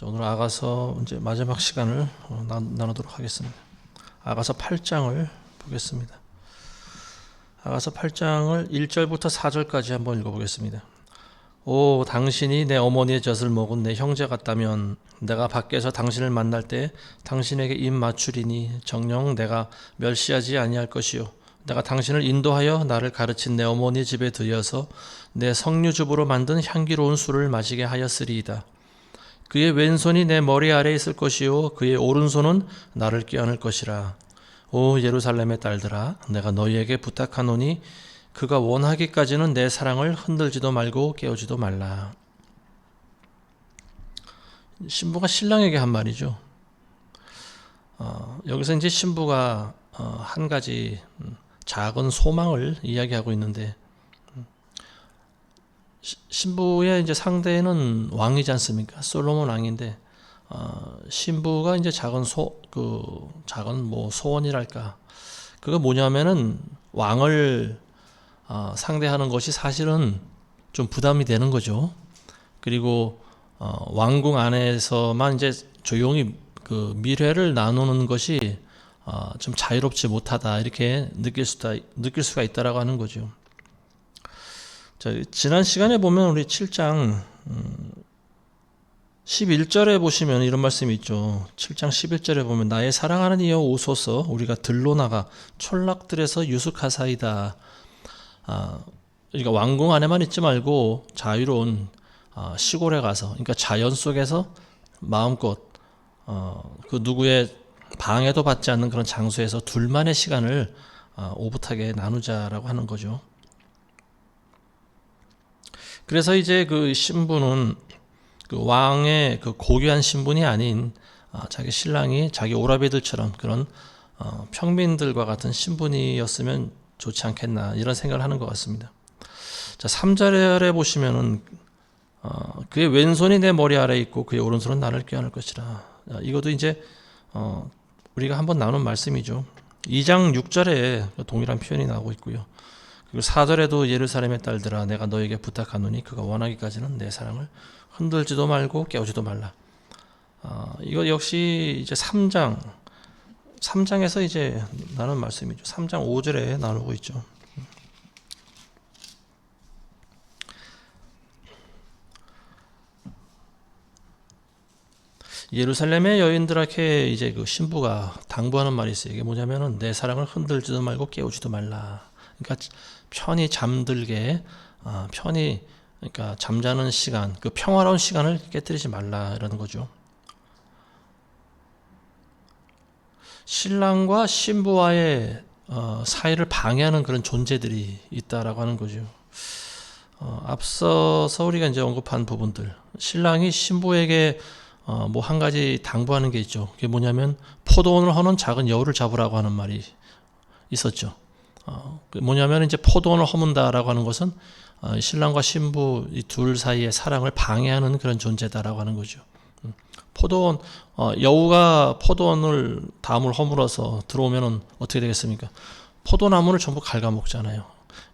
자, 오늘 아가서 이제 마지막 시간을 나누도록 하겠습니다. 아가서 8장을 보겠습니다. 아가서 8장을 1절부터 4절까지 한번 읽어보겠습니다. 오, 당신이 내 어머니의 젖을 먹은 내 형제 같다면 내가 밖에서 당신을 만날 때 당신에게 입 맞추리니 정녕 내가 멸시하지 아니할 것이요, 내가 당신을 인도하여 나를 가르친 내 어머니 집에 들여서 내 석류즙으로 만든 향기로운 술을 마시게 하였으리이다. 그의 왼손이 내 머리 아래에 있을 것이요 그의 오른손은 나를 껴안을 것이라. 오 예루살렘의 딸들아, 내가 너희에게 부탁하노니 그가 원하기까지는 내 사랑을 흔들지도 말고 깨우지도 말라. 신부가 신랑에게 한 말이죠. 여기서 이제 신부가 한 가지 작은 소망을 이야기하고 있는데, 신부의 이제 상대는 왕이지 않습니까? 솔로몬 왕인데, 신부가 이제 작은 소원이랄까, 그거 뭐냐면은 왕을 상대하는 것이 사실은 좀 부담이 되는 거죠. 그리고 왕궁 안에서만 이제 조용히 그 미래를 나누는 것이 좀 자유롭지 못하다, 이렇게 느낄 수가 있다라고 하는 거죠. 자, 지난 시간에 보면 우리 7장 11절에 보시면 이런 말씀이 있죠. 7장 11절에 보면 나의 사랑하는 이여 오소서, 우리가 들로 나가 촌락들에서 유숙하사이다. 그러니까 왕궁 안에만 있지 말고 자유로운 시골에 가서, 그러니까 자연 속에서 마음껏 그 누구의 방해도 받지 않는 그런 장소에서 둘만의 시간을 오붓하게 나누자라고 하는 거죠. 그래서 이제 그 신부는 그 왕의 그 고귀한 신분이 아닌 자기 신랑이 자기 오라비들처럼 그런 평민들과 같은 신분이었으면 좋지 않겠나, 이런 생각을 하는 것 같습니다. 자, 3절에 보시면은 그의 왼손이 내 머리 아래에 있고 그의 오른손은 나를 껴안을 것이라. 이것도 이제 우리가 한번 나눈 말씀이죠. 2장 6절에 동일한 표현이 나오고 있고요. 그리고 4절에도 예루살렘의 딸들아, 내가 너에게 부탁하노니 그가 원하기까지는 내 사랑을 흔들지도 말고 깨우지도 말라. 이거 역시 이제 3장에서 이제 나눈 말씀이죠. 3장 5절에 나누고 있죠. 예루살렘의 여인들에게 이제 그 신부가 당부하는 말이 있어요. 이게 뭐냐면은 내 사랑을 흔들지도 말고 깨우지도 말라. 그러니까 편히 잠들게, 그러니까 잠자는 시간, 그 평화로운 시간을 깨뜨리지 말라, 이러는 거죠. 신랑과 신부와의 사이를 방해하는 그런 존재들이 있다라고 하는 거죠. 앞서서 우리가 이제 언급한 부분들, 신랑이 신부에게 뭐 한 가지 당부하는 게 있죠. 그게 뭐냐면 포도원을 허는 작은 여우를 잡으라고 하는 말이 있었죠. 뭐냐면 이제 포도원을 허문다라고 하는 것은 신랑과 신부 이 둘 사이의 사랑을 방해하는 그런 존재다라고 하는 거죠. 포도원, 여우가 포도원을 담을 허물어서 들어오면은 어떻게 되겠습니까? 포도나무를 전부 갉아먹잖아요.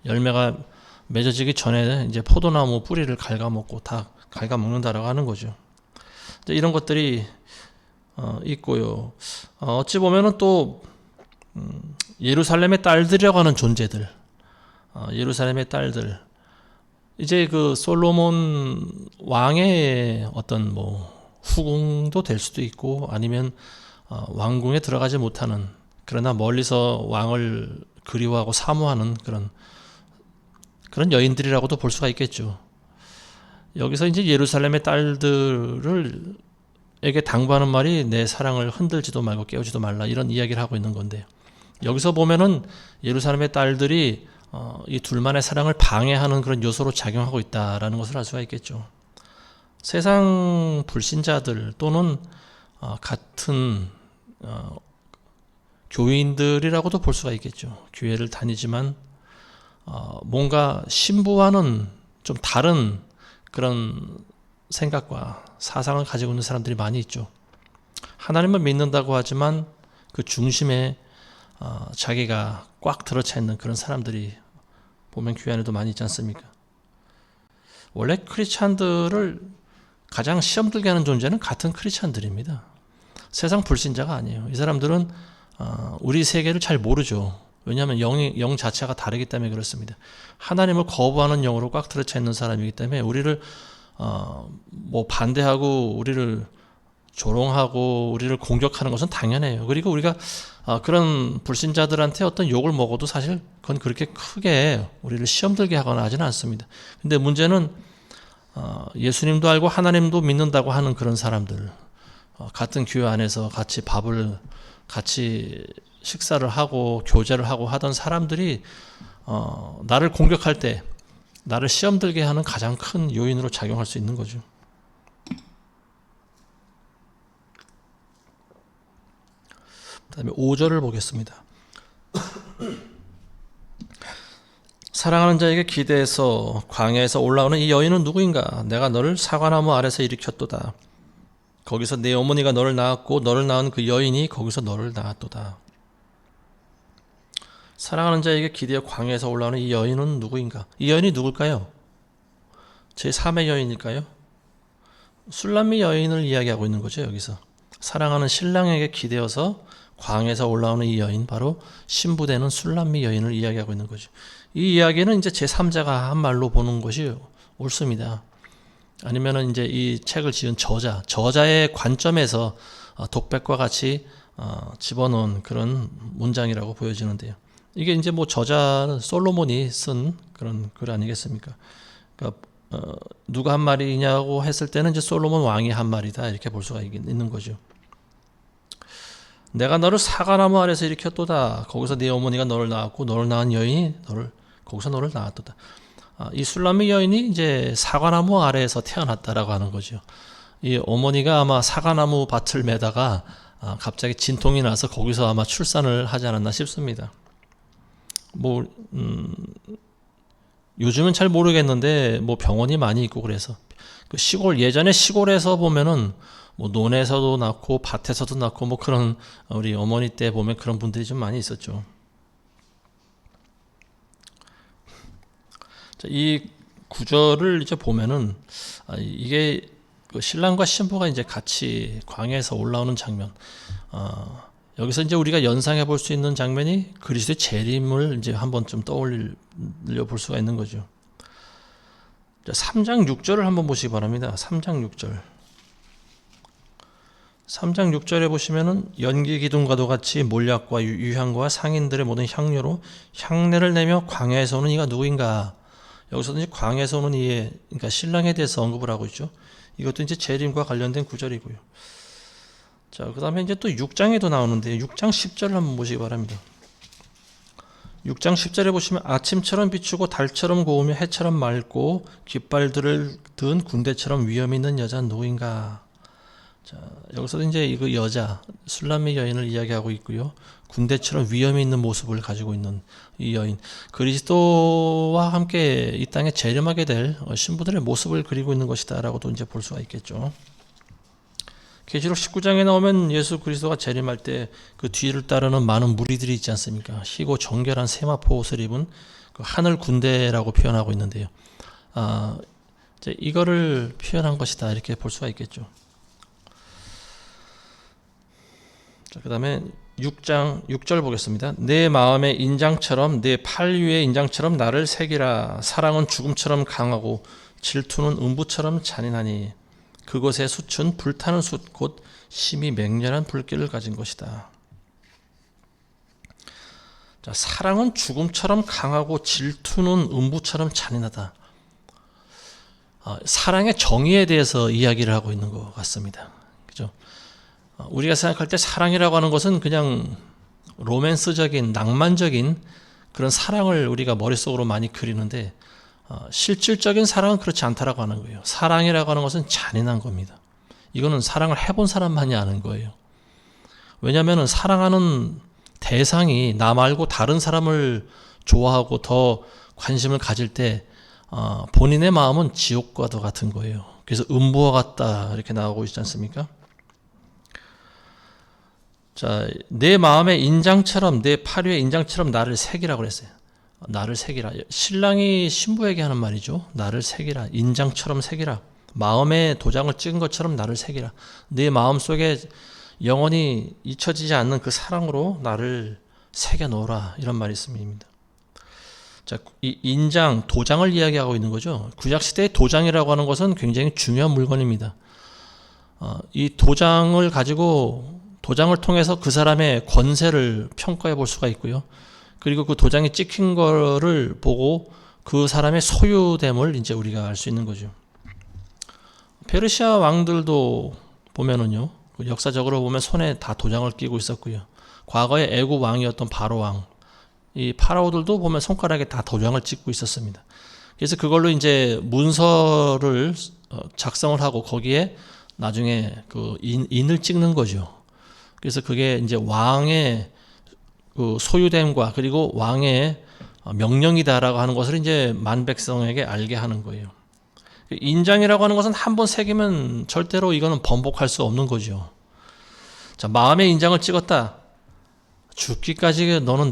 열매가 맺어지기 전에 이제 포도나무 뿌리를 갉아먹고 다 갉아먹는다라고 하는 거죠. 이런 것들이 있고요. 어찌 보면은 또 예루살렘의 딸들이라고 하는 존재들, 예루살렘의 딸들, 이제 그 솔로몬 왕의 어떤 뭐 후궁도 될 수도 있고, 아니면 왕궁에 들어가지 못하는, 그러나 멀리서 왕을 그리워하고 사모하는 그런 여인들이라고도 볼 수가 있겠죠. 여기서 이제 예루살렘의 딸들에게 당부하는 말이 내 사랑을 흔들지도 말고 깨우지도 말라, 이런 이야기를 하고 있는 건데, 여기서 보면은 예루살렘의 딸들이 이 둘만의 사랑을 방해하는 그런 요소로 작용하고 있다라는 것을 알 수가 있겠죠. 세상 불신자들 또는 같은 교인들이라고도 볼 수가 있겠죠. 교회를 다니지만 뭔가 신부와는 좀 다른 그런 생각과 사상을 가지고 있는 사람들이 많이 있죠. 하나님을 믿는다고 하지만 그 중심에 자기가 꽉 들어차 있는 그런 사람들이 보면 교회 안에도 많이 있지 않습니까? 원래 크리스찬들을 가장 시험 들게 하는 존재는 같은 크리스천들입니다. 세상 불신자가 아니에요. 이 사람들은 우리 세계를 잘 모르죠. 왜냐하면 영 자체가 다르기 때문에 그렇습니다. 하나님을 거부하는 영으로 꽉 들어차 있는 사람이기 때문에 우리를 뭐 반대하고 우리를 조롱하고 우리를 공격하는 것은 당연해요. 그리고 우리가 그런 불신자들한테 어떤 욕을 먹어도 사실 그건 그렇게 크게 우리를 시험 들게 하거나 하지는 않습니다. 근데 문제는 예수님도 알고 하나님도 믿는다고 하는 그런 사람들, 같은 교회 안에서 같이 식사를 하고 교제를 하고 하던 사람들이 나를 공격할 때 나를 시험 들게 하는 가장 큰 요인으로 작용할 수 있는 거죠. 그다음에 5절을 보겠습니다. 사랑하는 자에게 기대해서 광야에서 올라오는 이 여인은 누구인가? 내가 너를 사과나무 아래서 일으켰도다. 거기서 네 어머니가 너를 낳았고 너를 낳은 그 여인이 거기서 너를 낳았도다. 사랑하는 자에게 기대어 광야에서 올라오는 이 여인은 누구인가? 이 여인이 누굴까요? 제3의 여인일까요? 술람미 여인을 이야기하고 있는 거죠. 여기서 사랑하는 신랑에게 기대어서 광야에서 올라오는 이 여인, 바로 신부되는 술람미 여인을 이야기하고 있는 거죠. 이 이야기는 이제 제3자가 한 말로 보는 것이 옳습니다. 아니면은 이제 이 책을 지은 저자의 관점에서 독백과 같이 집어넣은 그런 문장이라고 보여지는데요. 이게 이제 뭐 저자 솔로몬이 쓴 그런 글 아니겠습니까? 그러니까 누가 한 말이냐고 했을 때는 이제 솔로몬 왕이 한 말이다, 이렇게 볼 수가 있는 거죠. 내가 너를 사과나무 아래서 일으켰도다. 거기서 네 어머니가 너를 낳았고 너를 낳은 여인이 거기서 너를 낳았도다. 이 술람미 여인이 이제 사과나무 아래에서 태어났다라고 하는 거죠. 이 어머니가 아마 사과나무 밭을 매다가 갑자기 진통이 나서 거기서 아마 출산을 하지 않았나 싶습니다. 뭐 요즘은 잘 모르겠는데 뭐 병원이 많이 있고 그래서 그 예전에 시골에서 보면은 뭐 논에서도 낳고 밭에서도 낳고 뭐 그런, 우리 어머니 때 보면 그런 분들이 좀 많이 있었죠. 자, 이 구절을 이제 보면은 이게 그 신랑과 신부가 이제 같이 광야에서 올라오는 장면. 여기서 이제 우리가 연상해 볼 수 있는 장면이 그리스도의 재림을 이제 한번 좀 떠올려 볼 수가 있는 거죠. 자, 3장 6절을 한번 보시기 바랍니다. 3장 6절. 3장 6절에 보시면은 연기 기둥과도 같이 몰약과 유향과 상인들의 모든 향료로 향내를 내며 광야에서 오는 이가 누구인가? 여기서도 이제 광야에서 오는 이의, 그러니까 신랑에 대해서 언급을 하고 있죠. 이것도 이제 재림과 관련된 구절이고요. 자, 그 다음에 이제 또 6장에도 나오는데 6장 10절을 한번 보시기 바랍니다. 6장 10절에 보시면 아침처럼 비추고 달처럼 고우며 해처럼 맑고 깃발들을 든 군대처럼 위엄 있는 여자는 누구인가? 자, 여기서도 이제 이 여자 술람미 여인을 이야기하고 있고요. 군대처럼 위엄이 있는 모습을 가지고 있는 이 여인, 그리스도와 함께 이 땅에 재림하게 될 신부들의 모습을 그리고 있는 것이다라고도 이제 볼 수가 있겠죠. 계시록 19장에 나오면 예수 그리스도가 재림할 때 그 뒤를 따르는 많은 무리들이 있지 않습니까? 희고 정결한 세마포 옷을 입은 그 하늘 군대라고 표현하고 있는데요. 이제 이거를 표현한 것이다, 이렇게 볼 수가 있겠죠. 그 다음에 6장 6절 보겠습니다. 내 마음의 인장처럼 내 팔 위의 인장처럼 나를 새기라. 사랑은 죽음처럼 강하고 질투는 음부처럼 잔인하니 그곳의 숯은 불타는 숯 곧 심히 맹렬한 불길을 가진 것이다. 자, 사랑은 죽음처럼 강하고 질투는 음부처럼 잔인하다. 사랑의 정의에 대해서 이야기를 하고 있는 것 같습니다. 그죠? 우리가 생각할 때 사랑이라고 하는 것은 그냥 로맨스적인, 낭만적인 그런 사랑을 우리가 머릿속으로 많이 그리는데, 실질적인 사랑은 그렇지 않다라고 하는 거예요. 사랑이라고 하는 것은 잔인한 겁니다. 이거는 사랑을 해본 사람만이 아는 거예요. 왜냐하면 사랑하는 대상이 나 말고 다른 사람을 좋아하고 더 관심을 가질 때 본인의 마음은 지옥과도 같은 거예요. 그래서 음부와 같다, 이렇게 나오고 있지 않습니까? 자, 내 마음의 인장처럼, 내 팔 위의 인장처럼 나를 새기라고 그랬어요. 나를 새기라. 신랑이 신부에게 하는 말이죠. 나를 새기라. 인장처럼 새기라. 마음에 도장을 찍은 것처럼 나를 새기라. 네 마음속에 영원히 잊혀지지 않는 그 사랑으로 나를 새겨 놓으라. 이런 말이 있습니다. 자, 이 인장, 도장을 이야기하고 있는 거죠. 구약시대의 도장이라고 하는 것은 굉장히 중요한 물건입니다. 이 도장을 가지고 도장을 통해서 그 사람의 권세를 평가해 볼 수가 있고요. 그리고 그 도장이 찍힌 거를 보고 그 사람의 소유됨을 이제 우리가 알 수 있는 거죠. 페르시아 왕들도 보면은요, 역사적으로 보면 손에 다 도장을 끼고 있었고요. 과거에 애굽 왕이었던 바로 왕, 이 파라오들도 보면 손가락에 다 도장을 찍고 있었습니다. 그래서 그걸로 이제 문서를 작성을 하고 거기에 나중에 그 인을 찍는 거죠. 그래서 그게 이제 왕의 그 소유됨과 그리고 왕의 명령이다라고 하는 것을 이제 만백성에게 알게 하는 거예요. 인장이라고 하는 것은 한 번 새기면 절대로 이거는 번복할 수 없는 거죠. 자, 마음의 인장을 찍었다. 죽기까지 너는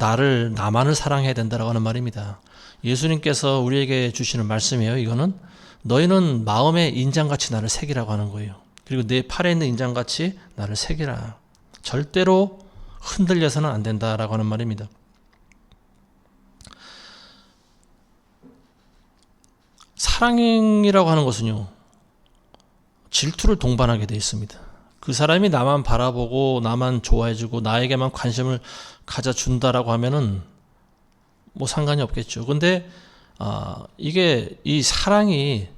나만을 사랑해야 된다라고 하는 말입니다. 예수님께서 우리에게 주시는 말씀이에요. 이거는 너희는 마음의 인장같이 나를 새기라고 하는 거예요. 그리고 내 팔에 있는 인장같이 나를 새기라. 절대로 흔들려서는 안 된다라고 하는 말입니다. 사랑이라고 하는 것은요, 질투를 동반하게 되어 있습니다. 그 사람이 나만 바라보고 나만 좋아해주고 나에게만 관심을 가져준다라고 하면은 뭐 상관이 없겠죠. 근데 이게 이 사랑이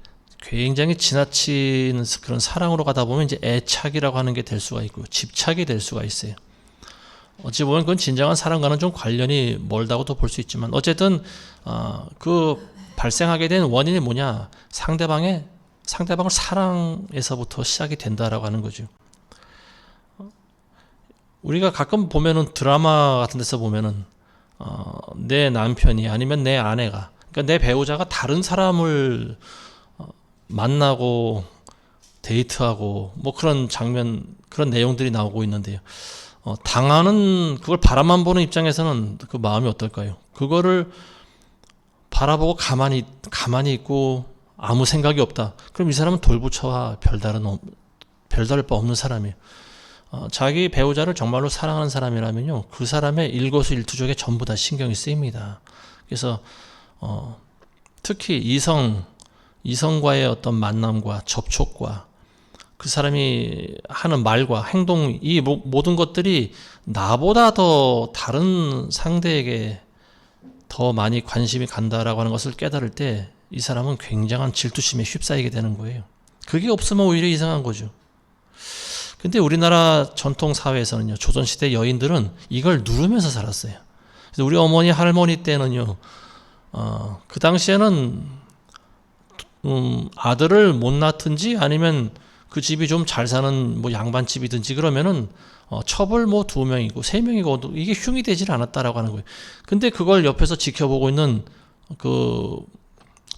굉장히 지나치는 그런 사랑으로 가다 보면 이제 애착이라고 하는 게 될 수가 있고 집착이 될 수가 있어요. 어찌 보면 그건 진정한 사랑과는 좀 관련이 멀다고도 볼 수 있지만 어쨌든 그 발생하게 된 원인이 뭐냐? 상대방을 사랑에서부터 시작이 된다라고 하는 거죠. 우리가 가끔 보면은 드라마 같은 데서 보면은 내 남편이 아니면 내 아내가, 그러니까 내 배우자가 다른 사람을 만나고 데이트하고 뭐 그런 장면, 그런 내용들이 나오고 있는데요. 당하는 그걸 바라만 보는 입장에서는 그 마음이 어떨까요? 그거를 바라보고 가만히 있고 아무 생각이 없다. 그럼 이 사람은 돌부처와 별다를 바 없는 사람이에요. 자기 배우자를 정말로 사랑하는 사람이라면요, 그 사람의 일거수일투족에 전부 다 신경이 쓰입니다. 그래서 특히 이성과의 어떤 만남과 접촉과 그 사람이 하는 말과 행동, 이 모든 것들이 나보다 더 다른 상대에게 더 많이 관심이 간다라고 하는 것을 깨달을 때 이 사람은 굉장한 질투심에 휩싸이게 되는 거예요. 그게 없으면 오히려 이상한 거죠. 근데 우리나라 전통 사회에서는요, 조선시대 여인들은 이걸 누르면서 살았어요. 그래서 우리 어머니, 할머니 때는요, 그 당시에는 아들을 못 낳든지 아니면 그 집이 좀 잘 사는 뭐 양반집이든지 그러면은 첩을 뭐 2명이고 3명이고 이게 흉이 되질 않았다라고 하는 거예요. 근데 그걸 옆에서 지켜보고 있는 그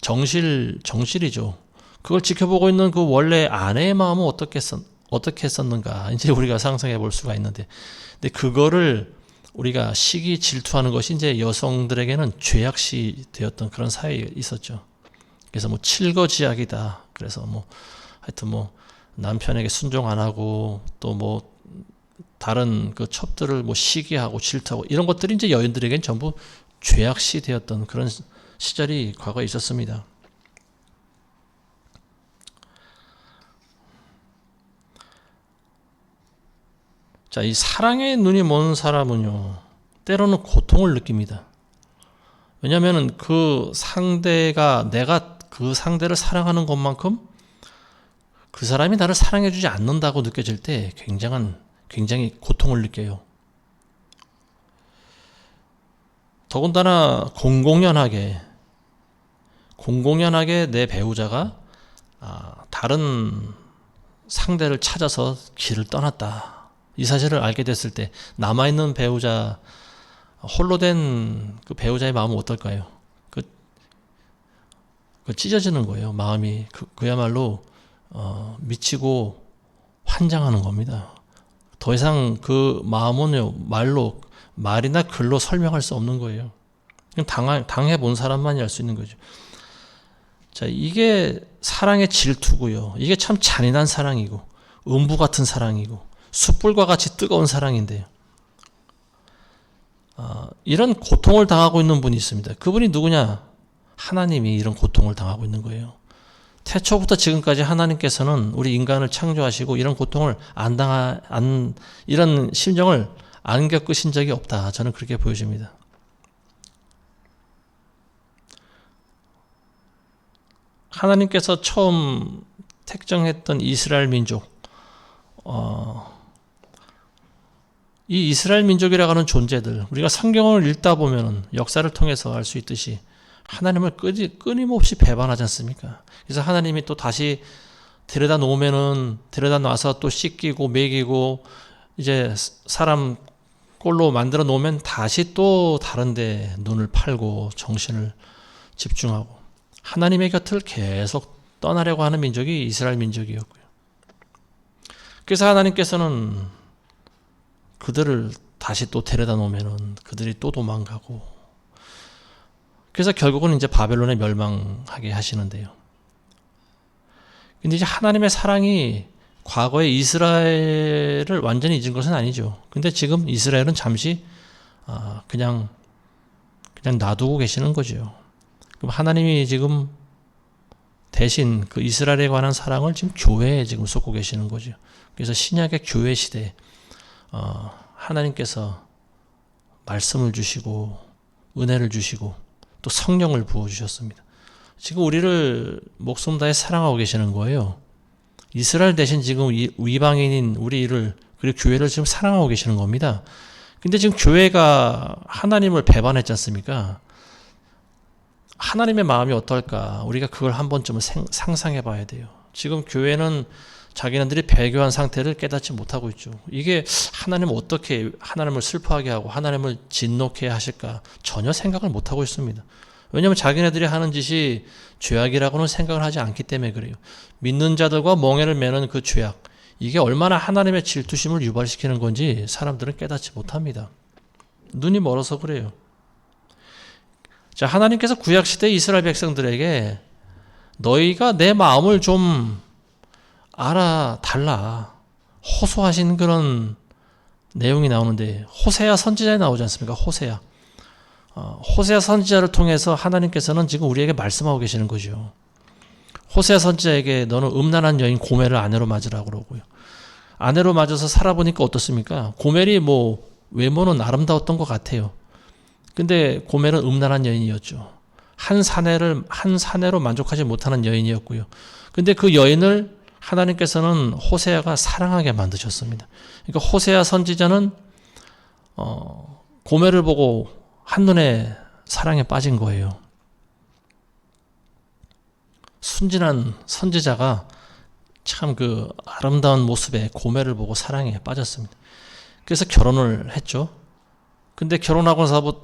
정실이죠. 그걸 지켜보고 있는 그 원래 아내의 마음은 어떻게 했었는가 이제 우리가 상상해 볼 수가 있는데, 근데 그거를 우리가 시기 질투하는 것이 이제 여성들에게는 죄악시 되었던 그런 사회에 있었죠. 그래서 뭐 칠거지약이다. 그래서 뭐 하여튼 뭐 남편에게 순종 안 하고 또 뭐 다른 그 첩들을 뭐 시기하고 질투하고 이런 것들이 이제 여인들에겐 전부 죄악시 되었던 그런 시절이 과거에 있었습니다. 자, 이 사랑의 눈이 먼 사람은요, 때로는 고통을 느낍니다. 왜냐하면 그 상대가, 내가 그 상대를 사랑하는 것만큼 그 사람이 나를 사랑해주지 않는다고 느껴질 때 굉장히 고통을 느껴요. 더군다나 공공연하게 내 배우자가 다른 상대를 찾아서 길을 떠났다. 이 사실을 알게 됐을 때 남아있는 배우자, 홀로 된 그 배우자의 마음은 어떨까요? 그 찢어지는 거예요. 마음이 그야말로 미치고 환장하는 겁니다. 더 이상 그 마음은요, 말이나 글로 설명할 수 없는 거예요. 당해본 사람만이 알 수 있는 거죠. 자, 이게 사랑의 질투고요. 이게 참 잔인한 사랑이고 음부 같은 사랑이고 숯불과 같이 뜨거운 사랑인데요. 이런 고통을 당하고 있는 분이 있습니다. 그분이 누구냐? 하나님이 이런 고통을 당하고 있는 거예요. 태초부터 지금까지 하나님께서는 우리 인간을 창조하시고 이런 고통을 이런 심정을 안 겪으신 적이 없다. 저는 그렇게 보여집니다. 하나님께서 처음 택정했던 이스라엘 민족, 이 이스라엘 민족이라고 하는 존재들, 우리가 성경을 읽다 보면 역사를 통해서 알 수 있듯이 하나님을 끊임없이 배반하지 않습니까? 그래서 하나님이 또 다시 데려다 놔서 또 씻기고 먹이고 이제 사람 꼴로 만들어 놓으면 다시 또 다른데 눈을 팔고 정신을 집중하고 하나님의 곁을 계속 떠나려고 하는 민족이 이스라엘 민족이었고요. 그래서 하나님께서는 그들을 다시 또 데려다 놓으면 그들이 또 도망가고 그래서 결국은 이제 바벨론에 멸망하게 하시는데요. 근데 이제 하나님의 사랑이 과거에 이스라엘을 완전히 잊은 것은 아니죠. 근데 지금 이스라엘은 잠시 그냥 놔두고 계시는 거죠. 그럼 하나님이 지금 대신 그 이스라엘에 관한 사랑을 지금 교회에 지금 쏟고 계시는 거죠. 그래서 신약의 교회 시대에 하나님께서 말씀을 주시고 은혜를 주시고 또 성령을 부어주셨습니다. 지금 우리를 목숨 다해 사랑하고 계시는 거예요. 이스라엘 대신 지금 이방인인 우리를 그리고 교회를 지금 사랑하고 계시는 겁니다. 근데 지금 교회가 하나님을 배반했지 않습니까? 하나님의 마음이 어떨까? 우리가 그걸 한 번쯤은 상상해 봐야 돼요. 지금 교회는 자기네들이 배교한 상태를 깨닫지 못하고 있죠. 이게 하나님을 어떻게 하나님을 슬퍼하게 하고 하나님을 진노케 하실까? 전혀 생각을 못하고 있습니다. 왜냐하면 자기네들이 하는 짓이 죄악이라고는 생각을 하지 않기 때문에 그래요. 믿는 자들과 멍에를 매는 그 죄악, 이게 얼마나 하나님의 질투심을 유발시키는 건지 사람들은 깨닫지 못합니다. 눈이 멀어서 그래요. 자, 하나님께서 구약시대 이스라엘 백성들에게 너희가 내 마음을 좀 알아달라 호소하신 그런 내용이 나오는데 호세아 선지자에 나오지 않습니까? 호세아 선지자를 통해서 하나님께서는 지금 우리에게 말씀하고 계시는 거죠. 호세아 선지자에게 너는 음란한 여인 고멜을 아내로 맞으라고 그러고요. 아내로 맞아서 살아보니까 어떻습니까? 고멜이 뭐 외모는 아름다웠던 것 같아요. 근데 고멜은 음란한 여인이었죠. 한 사내로 만족하지 못하는 여인이었고요. 근데 그 여인을 하나님께서는 호세아가 사랑하게 만드셨습니다. 그러니까 호세아 선지자는 고멜을 보고 한눈에 사랑에 빠진 거예요. 순진한 선지자가 참 그 아름다운 모습의 고멜을 보고 사랑에 빠졌습니다. 그래서 결혼을 했죠. 근데 결혼하고 나서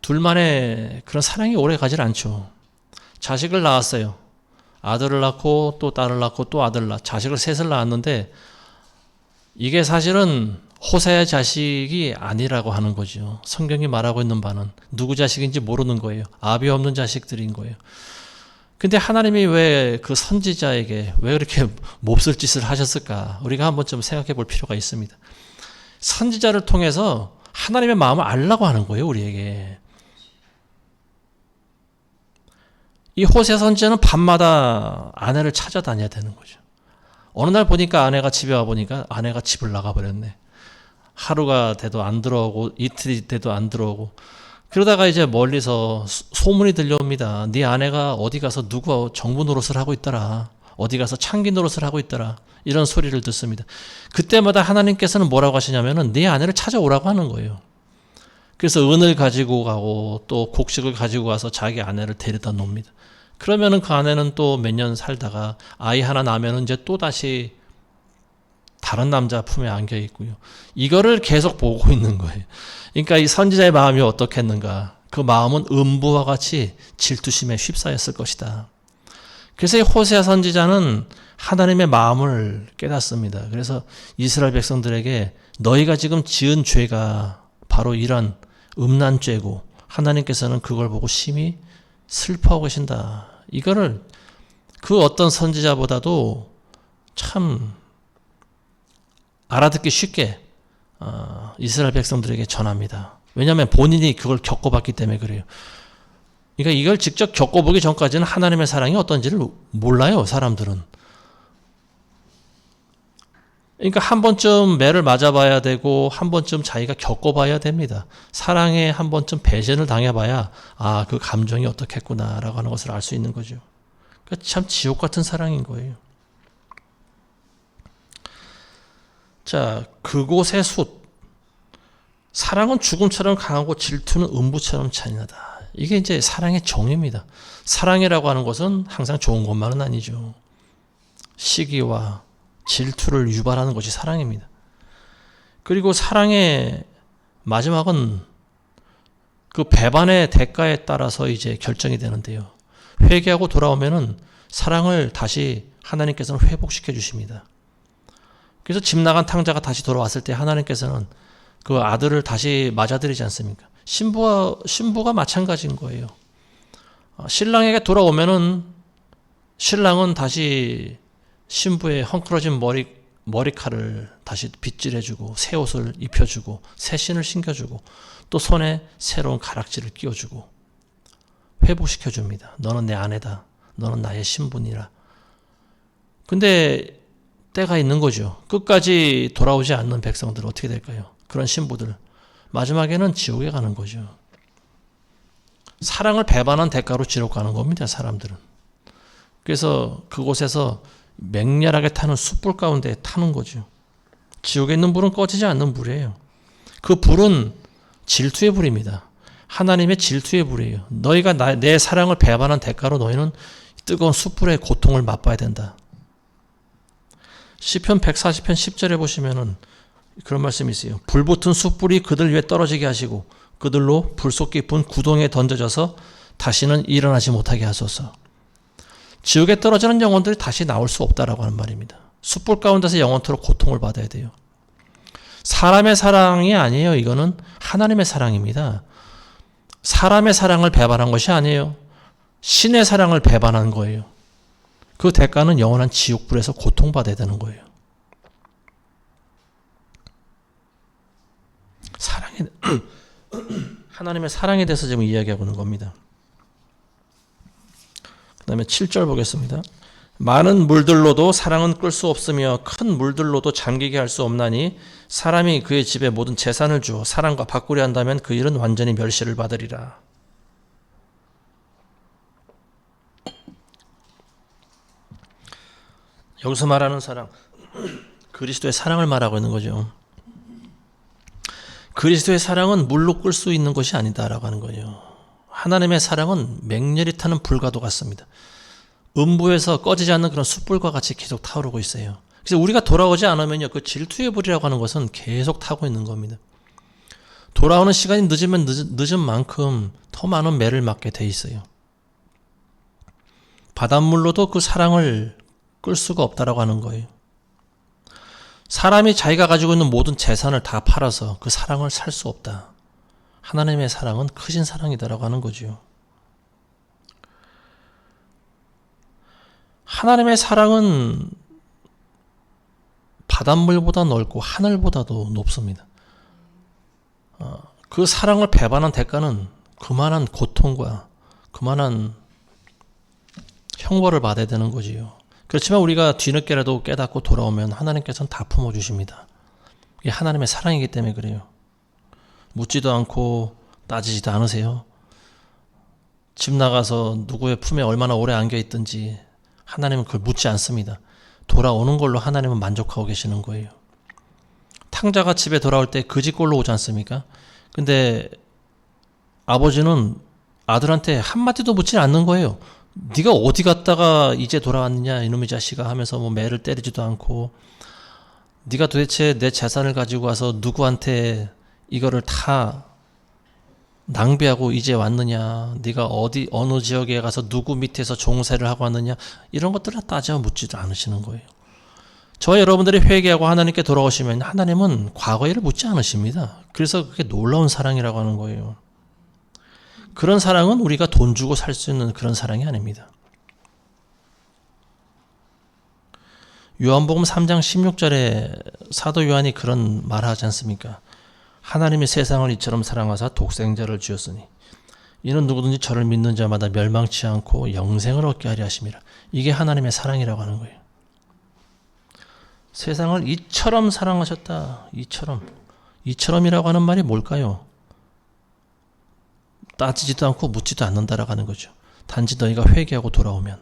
둘만의 그런 사랑이 오래 가질 않죠. 자식을 낳았어요. 아들을 낳고 또 딸을 낳고 또 자식을 셋을 낳았는데 이게 사실은 호세아의 자식이 아니라고 하는 거죠. 성경이 말하고 있는 바는 누구 자식인지 모르는 거예요. 아비 없는 자식들인 거예요. 근데 하나님이 왜 그 선지자에게 왜 그렇게 몹쓸 짓을 하셨을까? 우리가 한 번쯤 생각해 볼 필요가 있습니다. 선지자를 통해서 하나님의 마음을 알라고 하는 거예요, 우리에게. 이 호세 선지자는 밤마다 아내를 찾아다녀야 되는 거죠. 어느 날 보니까 아내가 집에 와 보니까 아내가 집을 나가버렸네. 하루가 돼도 안 들어오고 이틀이 돼도 안 들어오고 그러다가 이제 멀리서 소문이 들려옵니다. 네 아내가 어디 가서 누구 정부 노릇을 하고 있더라. 어디 가서 창기 노릇을 하고 있더라. 이런 소리를 듣습니다. 그때마다 하나님께서는 뭐라고 하시냐면은 네 아내를 찾아오라고 하는 거예요. 그래서 은을 가지고 가고 또 곡식을 가지고 가서 자기 아내를 데려다 놓습니다. 그러면은 그 아내는 또 몇 년 살다가 아이 하나 낳으면은 이제 또 다시 다른 남자 품에 안겨 있고요. 이거를 계속 보고 있는 거예요. 그러니까 이 선지자의 마음이 어떻겠는가? 그 마음은 음부와 같이 질투심에 휩싸였을 것이다. 그래서 이 호세아 선지자는 하나님의 마음을 깨닫습니다. 그래서 이스라엘 백성들에게 너희가 지금 지은 죄가 바로 이런 음란죄고 하나님께서는 그걸 보고 심히 슬퍼하고 계신다. 이거를 그 어떤 선지자보다도 참 알아듣기 쉽게 이스라엘 백성들에게 전합니다. 왜냐하면 본인이 그걸 겪어봤기 때문에 그래요. 그러니까 이걸 직접 겪어보기 전까지는 하나님의 사랑이 어떤지를 몰라요, 사람들은. 그러니까 한 번쯤 매를 맞아봐야 되고 한 번쯤 자기가 겪어봐야 됩니다. 사랑에 한 번쯤 배신을 당해봐야 그 감정이 어떻겠구나라고 하는 것을 알 수 있는 거죠. 그러니까 참 지옥 같은 사랑인 거예요. 자, 그곳의 숫. 사랑은 죽음처럼 강하고 질투는 음부처럼 잔인하다. 이게 이제 사랑의 정의입니다. 사랑이라고 하는 것은 항상 좋은 것만은 아니죠. 시기와 질투를 유발하는 것이 사랑입니다. 그리고 사랑의 마지막은 그 배반의 대가에 따라서 이제 결정이 되는데요. 회개하고 돌아오면은 사랑을 다시 하나님께서는 회복시켜 주십니다. 그래서 집 나간 탕자가 다시 돌아왔을 때 하나님께서는 그 아들을 다시 맞아들이지 않습니까? 신부가 마찬가지인 거예요. 신랑에게 돌아오면은 신랑은 다시 신부의 헝클어진 머리칼을 다시 빗질해주고 새 옷을 입혀주고 새 신을 신겨주고 또 손에 새로운 가락지를 끼워주고 회복시켜줍니다. 너는 내 아내다. 너는 나의 신부니라. 근데 때가 있는 거죠. 끝까지 돌아오지 않는 백성들 어떻게 될까요? 그런 신부들 마지막에는 지옥에 가는 거죠. 사랑을 배반한 대가로 지옥 가는 겁니다. 사람들은. 그래서 그곳에서 맹렬하게 타는 숯불 가운데 타는 거죠. 지옥에 있는 불은 꺼지지 않는 불이에요. 그 불은 질투의 불입니다. 하나님의 질투의 불이에요. 너희가 내 사랑을 배반한 대가로 너희는 뜨거운 숯불의 고통을 맛봐야 된다. 시편 140편 10절에 보시면은 그런 말씀이 있어요. 불붙은 숯불이 그들 위에 떨어지게 하시고 그들로 불속 깊은 구덩이에 던져져서 다시는 일어나지 못하게 하소서. 지옥에 떨어지는 영혼들이 다시 나올 수 없다라고 하는 말입니다. 숯불 가운데서 영원토록 고통을 받아야 돼요. 사람의 사랑이 아니에요. 이거는 하나님의 사랑입니다. 사람의 사랑을 배반한 것이 아니에요. 신의 사랑을 배반한 거예요. 그 대가는 영원한 지옥불에서 고통받아야 되는 거예요. 하나님의 사랑에 대해서 지금 이야기하고 있는 겁니다. 그 다음에 7절 보겠습니다. 많은 물들로도 사랑은 끌 수 없으며 큰 물들로도 잠기게 할 수 없나니 사람이 그의 집에 모든 재산을 주어 사랑과 바꾸려 한다면 그 일은 완전히 멸시를 받으리라. 여기서 말하는 사랑, 그리스도의 사랑을 말하고 있는 거죠. 그리스도의 사랑은 물로 끌 수 있는 것이 아니다라고 하는 거예요. 하나님의 사랑은 맹렬히 타는 불과도 같습니다. 음부에서 꺼지지 않는 그런 숯불과 같이 계속 타오르고 있어요. 그래서 우리가 돌아오지 않으면요, 그 질투의 불이라고 하는 것은 계속 타고 있는 겁니다. 돌아오는 시간이 늦으면 늦은 만큼 더 많은 매를 맞게 돼 있어요. 바닷물로도 그 사랑을 끌 수가 없다라고 하는 거예요. 사람이 자기가 가지고 있는 모든 재산을 다 팔아서 그 사랑을 살 수 없다. 하나님의 사랑은 크신 사랑이다라고 하는 거죠. 하나님의 사랑은 바닷물보다 넓고 하늘보다도 높습니다. 그 사랑을 배반한 대가는 그만한 고통과 그만한 형벌을 받아야 되는 거지요. 그렇지만 우리가 뒤늦게라도 깨닫고 돌아오면 하나님께서는 다 품어주십니다. 이게 하나님의 사랑이기 때문에 그래요. 묻지도 않고 따지지도 않으세요. 집 나가서 누구의 품에 얼마나 오래 안겨있든지 하나님은 그걸 묻지 않습니다. 돌아오는 걸로 하나님은 만족하고 계시는 거예요. 탕자가 집에 돌아올 때 그 집 꼴로 오지 않습니까? 근데 아버지는 아들한테 한마디도 묻지 않는 거예요. 네가 어디 갔다가 이제 돌아왔느냐 이놈의 자식아 하면서 뭐 매를 때리지도 않고 네가 도대체 내 재산을 가지고 와서 누구한테 이거를 다 낭비하고 이제 왔느냐, 네가 어느 지역에 가서 누구 밑에서 종세를 하고 왔느냐, 이런 것들을 따져 묻지도 않으시는 거예요. 저와 여러분들이 회개하고 하나님께 돌아오시면 하나님은 과거 일을 묻지 않으십니다. 그래서 그게 놀라운 사랑이라고 하는 거예요. 그런 사랑은 우리가 돈 주고 살 수 있는 그런 사랑이 아닙니다. 요한복음 3장 16절에 사도 요한이 그런 말을 하지 않습니까? 하나님이 세상을 이처럼 사랑하사 독생자를 주었으니 이는 누구든지 저를 믿는 자마다 멸망치 않고 영생을 얻게 하려 하심이라. 이게 하나님의 사랑이라고 하는 거예요. 세상을 이처럼 사랑하셨다. 이처럼이라고 하는 말이 뭘까요? 따지지도 않고 묻지도 않는다라고 하는 거죠. 단지 너희가 회개하고 돌아오면,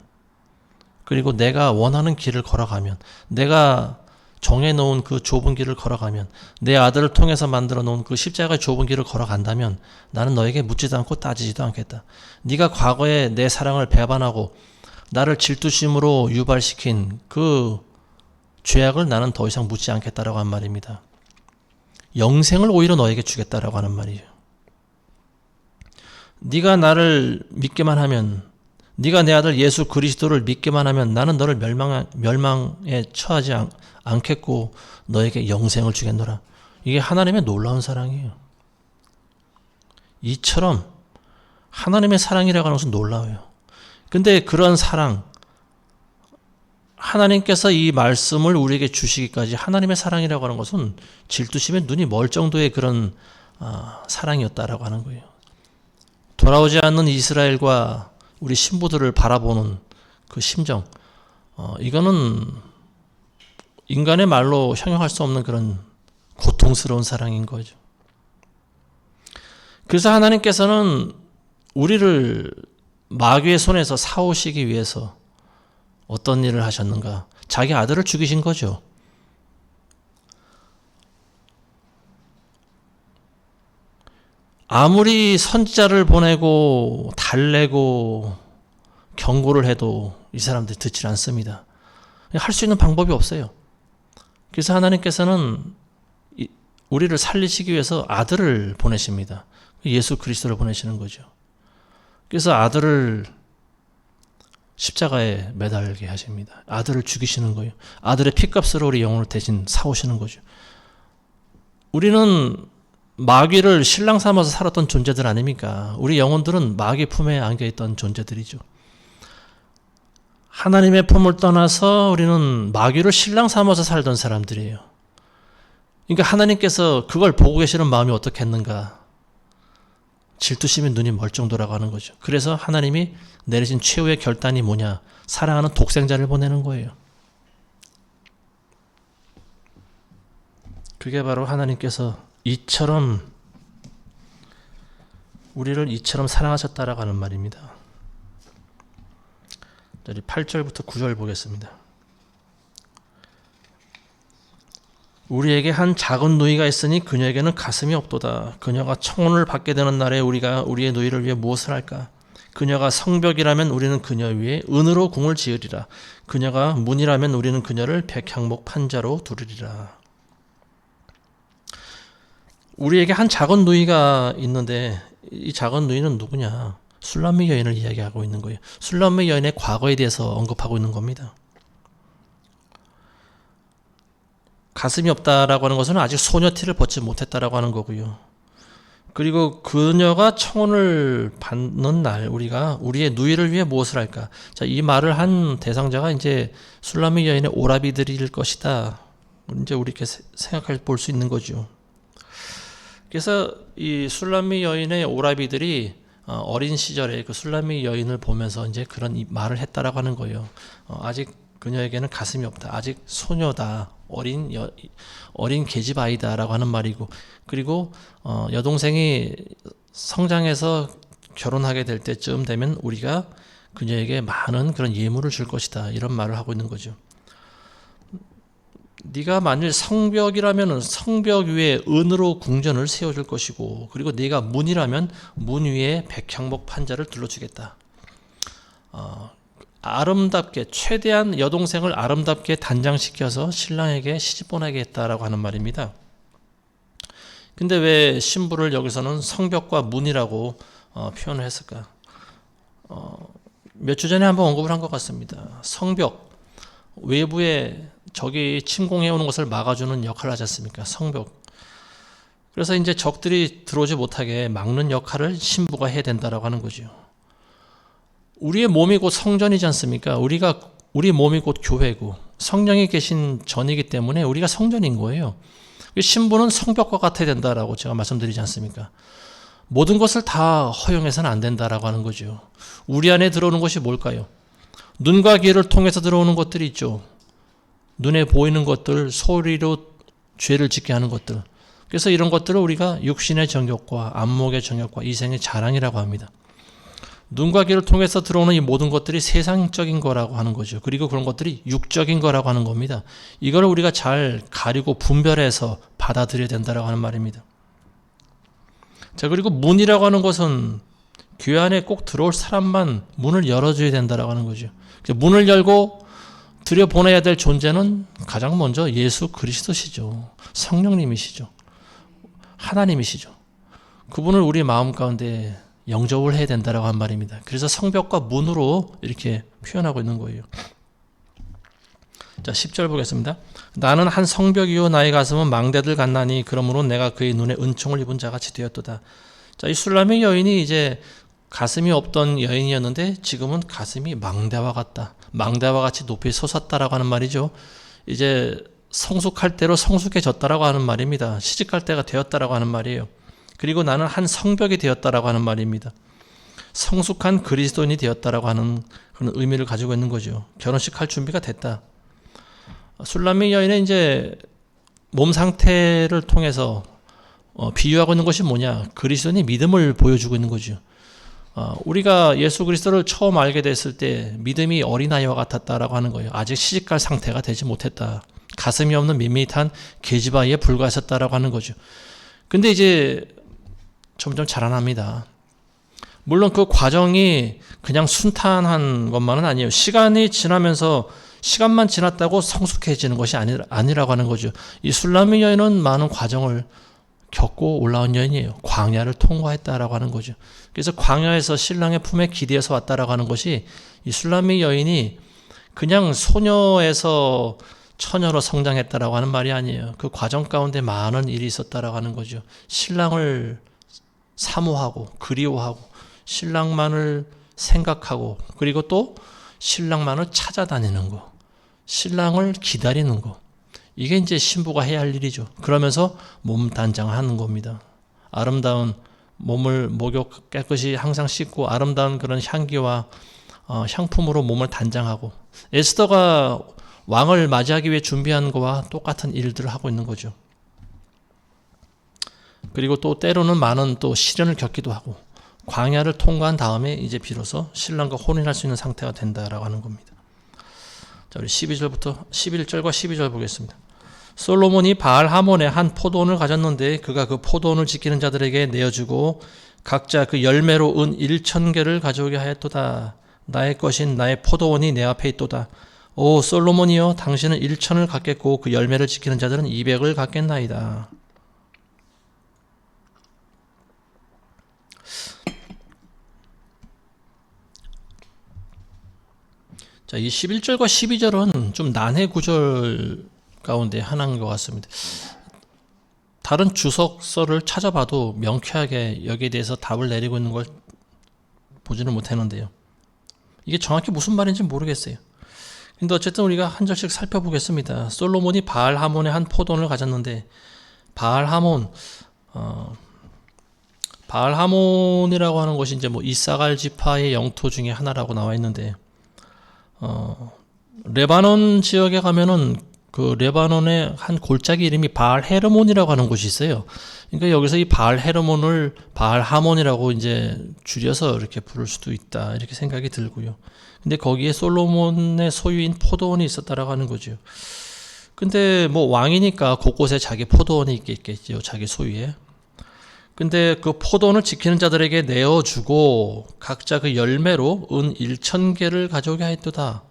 그리고 내가 원하는 길을 걸어가면, 내가 정해놓은 그 좁은 길을 걸어가면, 내 아들을 통해서 만들어 놓은 그 십자가의 좁은 길을 걸어간다면 나는 너에게 묻지도 않고 따지지도 않겠다. 네가 과거에 내 사랑을 배반하고 나를 질투심으로 유발시킨 그 죄악을 나는 더 이상 묻지 않겠다라고 한 말입니다. 영생을 오히려 너에게 주겠다라고 하는 말이에요. 네가 나를 믿기만 하면, 네가 내 아들 예수 그리스도를 믿기만 하면 나는 너를 멸망에 처하지 않겠고 너에게 영생을 주겠노라. 이게 하나님의 놀라운 사랑이에요. 이처럼 하나님의 사랑이라고 하는 것은 놀라워요. 근데 그런 사랑, 하나님께서 이 말씀을 우리에게 주시기까지 하나님의 사랑이라고 하는 것은 질투심에 눈이 멀 정도의 그런 사랑이었다라고 하는 거예요. 돌아오지 않는 이스라엘과 우리 신부들을 바라보는 그 심정, 이거는 인간의 말로 형용할 수 없는 그런 고통스러운 사랑인 거죠. 그래서 하나님께서는 우리를 마귀의 손에서 사오시기 위해서 어떤 일을 하셨는가? 자기 아들을 죽이신 거죠. 아무리 선지자를 보내고 달래고 경고를 해도 이 사람들이 듣지 않습니다. 할 수 있는 방법이 없어요. 그래서 하나님께서는 우리를 살리시기 위해서 아들을 보내십니다. 예수 그리스도를 보내시는 거죠. 그래서 아들을 십자가에 매달게 하십니다. 아들을 죽이시는 거예요. 아들의 피값으로 우리 영혼을 대신 사오시는 거죠. 우리는 마귀를 신랑 삼아서 살았던 존재들 아닙니까? 우리 영혼들은 마귀 품에 안겨있던 존재들이죠. 하나님의 품을 떠나서 우리는 마귀를 신랑 삼아서 살던 사람들이에요. 그러니까 하나님께서 그걸 보고 계시는 마음이 어떻겠는가? 질투심에 눈이 멀정도라고 하는 거죠. 그래서 하나님이 내리신 최후의 결단이 뭐냐? 사랑하는 독생자를 보내는 거예요. 그게 바로 하나님께서 우리를 이처럼 사랑하셨다라고 하는 말입니다. 8절부터 9절 보겠습니다. 우리에게 한 작은 누이가 있으니 그녀에게는 가슴이 없도다. 그녀가 청혼을 받게 되는 날에 우리가 우리의 누이를 위해 무엇을 할까? 그녀가 성벽이라면 우리는 그녀 위에 은으로 궁을 지으리라. 그녀가 문이라면 우리는 그녀를 백향목 판자로 두르리라. 우리에게 한 작은 누이가 있는데 이 작은 누이는 누구냐? 술람미 여인을 이야기하고 있는 거예요. 술람미 여인의 과거에 대해서 언급하고 있는 겁니다. 가슴이 없다라고 하는 것은 아직 소녀티를 벗지 못했다라고 하는 거고요. 그리고 그녀가 청혼을 받는 날 우리가 우리의 누이를 위해 무엇을 할까? 자, 이 말을 한 대상자가 이제 술람미 여인의 오라비들일 것이다. 이제 우리 이렇게 생각할 볼 수 있는 거죠. 그래서 이 술람미 여인의 오라비들이 어린 시절에 그 술람미 여인을 보면서 이제 그런 말을 했다라고 하는 거예요. 아직 그녀에게는 가슴이 없다. 아직 소녀다. 어린 계집아이다라고 하는 말이고, 그리고 여동생이 성장해서 결혼하게 될 때쯤 되면 우리가 그녀에게 많은 그런 예물을 줄 것이다. 이런 말을 하고 있는 거죠. 네가 만일 성벽이라면 성벽 위에 은으로 궁전을 세워줄 것이고, 그리고 네가 문이라면 문 위에 백향목 판자를 둘러주겠다. 아름답게, 최대한 여동생을 아름답게 단장시켜서 신랑에게 시집 보내게 했다라고 하는 말입니다. 근데 왜 신부를 여기서는 성벽과 문이라고 표현을 했을까? 몇 주 전에 한번 언급을 한 것 같습니다. 성벽, 외부에 적이 침공해 오는 것을 막아주는 역할을 하지 않습니까? 성벽. 그래서 이제 적들이 들어오지 못하게 막는 역할을 신부가 해야 된다라고 하는 거죠. 우리의 몸이 곧 성전이지 않습니까? 우리 몸이 곧 교회고 성령이 계신 전이기 때문에 우리가 성전인 거예요. 신부는 성벽과 같아야 된다라고 제가 말씀드리지 않습니까? 모든 것을 다 허용해서는 안 된다라고 하는 거죠. 우리 안에 들어오는 것이 뭘까요? 눈과 귀를 통해서 들어오는 것들이 있죠. 눈에 보이는 것들, 소리로 죄를 짓게 하는 것들. 그래서 이런 것들을 우리가 육신의 정욕과 안목의 정욕과 이생의 자랑이라고 합니다. 눈과 귀를 통해서 들어오는 이 모든 것들이 세상적인 거라고 하는 거죠. 그리고 그런 것들이 육적인 거라고 하는 겁니다. 이걸 우리가 잘 가리고 분별해서 받아들여야 된다라고 하는 말입니다. 자, 그리고 문이라고 하는 것은 교회 안에 꼭 들어올 사람만 문을 열어줘야 된다라고 하는 거죠. 문을 열고 들여보내야 될 존재는 가장 먼저 예수 그리스도시죠. 성령님이시죠. 하나님이시죠. 그분을 우리 마음 가운데 영접을 해야 된다라고 한 말입니다. 그래서 성벽과 문으로 이렇게 표현하고 있는 거예요. 자, 10절 보겠습니다. 나는 한 성벽이요 나의 가슴은 망대들 같나니 그러므로 내가 그의 눈에 은총을 입은 자같이 되었도다. 자, 이 술람의 여인이 이제 가슴이 없던 여인이었는데 지금은 가슴이 망대와 같다. 망대와 같이 높이 솟았다라고 하는 말이죠. 이제 성숙할 대로 성숙해졌다라고 하는 말입니다. 시집갈 때가 되었다라고 하는 말이에요. 그리고 나는 한 성벽이 되었다라고 하는 말입니다. 성숙한 그리스도인이 되었다라고 하는 그런 의미를 가지고 있는 거죠. 결혼식 할 준비가 됐다. 술람의 여인의 이제 몸 상태를 통해서 비유하고 있는 것이 뭐냐? 그리스도인의 믿음을 보여주고 있는 거죠. 우리가 예수 그리스도를 처음 알게 됐을 때 믿음이 어린아이와 같았다라고 하는 거예요. 아직 시집갈 상태가 되지 못했다. 가슴이 없는 밋밋한 계집아이에 불과했었다라고 하는 거죠. 근데 이제 점점 자라납니다. 물론 그 과정이 그냥 순탄한 것만은 아니에요. 시간이 지나면서 시간만 지났다고 성숙해지는 것이 아니라고 하는 거죠. 이 술람의 여인은 많은 과정을 겪고 올라온 여인이에요. 광야를 통과했다라고 하는 거죠. 그래서 광야에서 신랑의 품에 기대어서 왔다라고 하는 것이 이 술람의 여인이 그냥 소녀에서 처녀로 성장했다라고 하는 말이 아니에요. 그 과정 가운데 많은 일이 있었다라고 하는 거죠. 신랑을 사모하고 그리워하고 신랑만을 생각하고 그리고 또 신랑만을 찾아다니는 거, 신랑을 기다리는 거. 이게 이제 신부가 해야 할 일이죠. 그러면서 몸 단장하는 겁니다. 아름다운 몸을 목욕 깨끗이 항상 씻고 아름다운 그런 향기와 향품으로 몸을 단장하고 에스더가 왕을 맞이하기 위해 준비한 것과 똑같은 일들을 하고 있는 거죠. 그리고 또 때로는 많은 또 시련을 겪기도 하고 광야를 통과한 다음에 이제 비로소 신랑과 혼인할 수 있는 상태가 된다라고 하는 겁니다. 자, 우리 11절과 12절 보겠습니다. 솔로몬이 바알 하몬의 한 포도원을 가졌는데 그가 그 포도원을 지키는 자들에게 내어주고 각자 그 열매로 은 1,000개를 가져오게 하였도다. 나의 것인 나의 포도원이 내 앞에 있도다. 오 솔로몬이여 당신은 1,000을 갖겠고 그 열매를 지키는 자들은 200을 갖겠나이다. 자, 이 11절과 12절은 좀 난해 구절 가운데 하나인 것 같습니다. 다른 주석서를 찾아봐도 명쾌하게 여기에 대해서 답을 내리고 있는 걸 보지는 못했는데요. 이게 정확히 무슨 말인지 모르겠어요. 근데 어쨌든 우리가 한 절씩 살펴보겠습니다. 솔로몬이 바알 하몬의 한 포도원을 가졌는데 바알 하몬이라고 하는 것이 이제 뭐 이사갈 지파의 영토 중에 하나라고 나와 있는데 레바논 지역에 가면은 그 레바논의 한 골짜기 이름이 바알 헤르몬이라고 하는 곳이 있어요. 그러니까 여기서 이 바알 헤르몬을 바알 하몬이라고 이제 줄여서 이렇게 부를 수도 있다 이렇게 생각이 들고요. 근데 거기에 솔로몬의 소유인 포도원이 있었다라고 하는 거죠. 근데 뭐 왕이니까 곳곳에 자기 포도원이 있겠죠, 자기 소유에. 근데 그 포도원을 지키는 자들에게 내어주고 각자 그 열매로 은 1,000개를 가져오게 하였도다.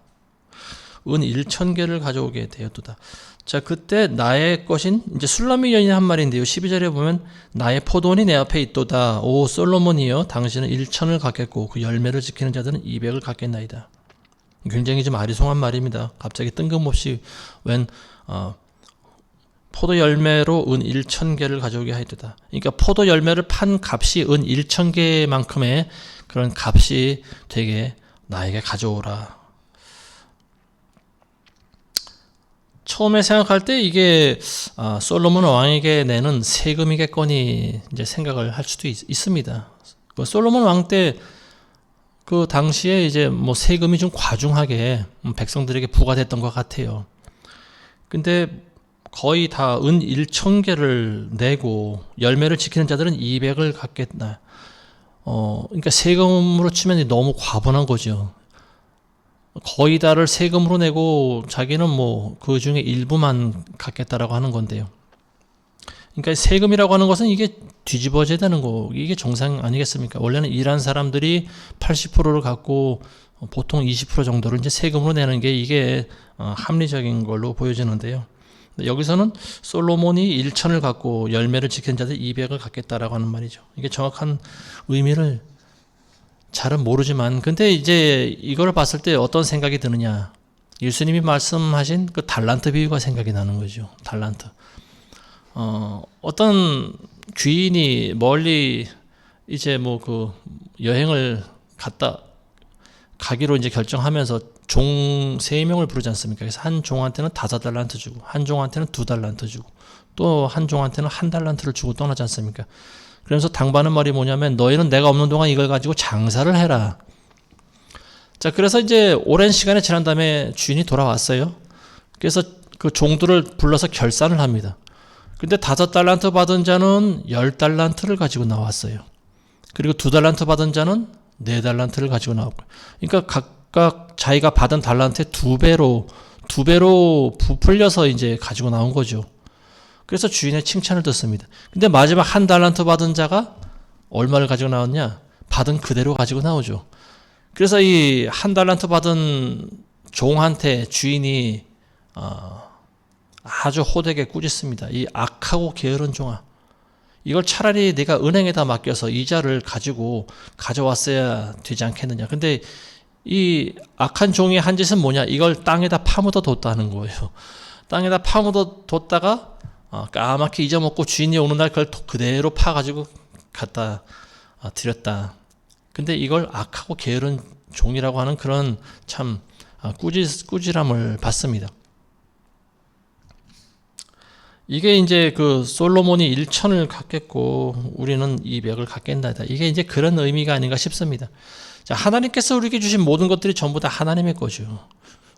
은 1,000개를 가져오게 되었도다. 자, 그때 나의 것인 이제 술람의 여인이 한 말인데요. 12절에 보면 나의 포도원이 내 앞에 있도다. 오 솔로몬이여 당신은 1,000을 갖겠고 그 열매를 지키는 자들은 200을 갖겠나이다. 굉장히 좀 아리송한 말입니다. 갑자기 뜬금없이 웬 포도 열매로 은 1,000개를 가져오게 하였다. 그러니까 포도 열매를 판 값이 은 1,000개만큼의 그런 값이 되게 나에게 가져오라. 처음에 생각할 때 이게 솔로몬 왕에게 내는 세금이겠거니 이제 생각을 할 수도 있습니다. 그 솔로몬 왕 때 그 당시에 이제 뭐 세금이 좀 과중하게 백성들에게 부과됐던 것 같아요. 근데 거의 다 은 1,000개를 내고 열매를 지키는 자들은 200을 갖겠다. 그러니까 세금으로 치면 너무 과분한 거죠. 거의 다를 세금으로 내고 자기는 뭐 그 중에 일부만 갖겠다라고 하는 건데요. 그러니까 세금이라고 하는 것은 이게 뒤집어져야 되는 거, 이게 정상 아니겠습니까? 원래는 일한 사람들이 80%를 갖고 보통 20% 정도를 이제 세금으로 내는 게 이게 합리적인 걸로 보여지는데요. 여기서는 솔로몬이 1,000을 갖고 열매를 지키는 자들 200을 갖겠다라고 하는 말이죠. 이게 정확한 의미를 잘은 모르지만, 근데 이제 이걸 봤을 때 어떤 생각이 드느냐? 예수님이 말씀하신 그 달란트 비유가 생각이 나는 거죠. 달란트. 어떤 귀인이 멀리 이제 뭐 그 여행을 가기로 이제 결정하면서 종 3명을 부르지 않습니까? 그래서 한 종한테는 5달란트 주고, 한 종한테는 2달란트 주고, 또 한 종한테는 1달란트를 주고 떠나지 않습니까? 그러면서 당부하는 말이 뭐냐면, 너희는 내가 없는 동안 이걸 가지고 장사를 해라. 자, 그래서 이제 오랜 시간이 지난 다음에 주인이 돌아왔어요. 그래서 그 종들을 불러서 결산을 합니다. 근데 5달란트 받은 자는 10달란트를 가지고 나왔어요. 그리고 2달란트 받은 자는 4달란트를 가지고 나왔고, 그러니까 각각 자기가 받은 달란트의 2배로 부풀려서 이제 가지고 나온 거죠. 그래서 주인의 칭찬을 듣습니다. 근데 마지막 1달란트 받은 자가 얼마를 가지고 나왔냐? 받은 그대로 가지고 나오죠. 그래서 이 1달란트 받은 종한테 주인이 아주 호되게 꾸짖습니다. 이 악하고 게으른 종아, 이걸 차라리 내가 은행에다 맡겨서 이자를 가지고 가져왔어야 되지 않겠느냐. 근데 이 악한 종의 한 짓은 뭐냐? 이걸 땅에다 파묻어 뒀다는 거예요. 땅에다 파묻어 뒀다가 까맣게 잊어먹고 주인이 오는 날 그걸 그대로 파가지고 갖다 드렸다. 근데 이걸 악하고 게으른 종이라고 하는 그런 참 꾸지람을 받습니다. 이게 이제 그 솔로몬이 1,000을 갖겠고 우리는 200을 갖겠다. 이게 이제 그런 의미가 아닌가 싶습니다. 자, 하나님께서 우리에게 주신 모든 것들이 전부 다 하나님의 거죠.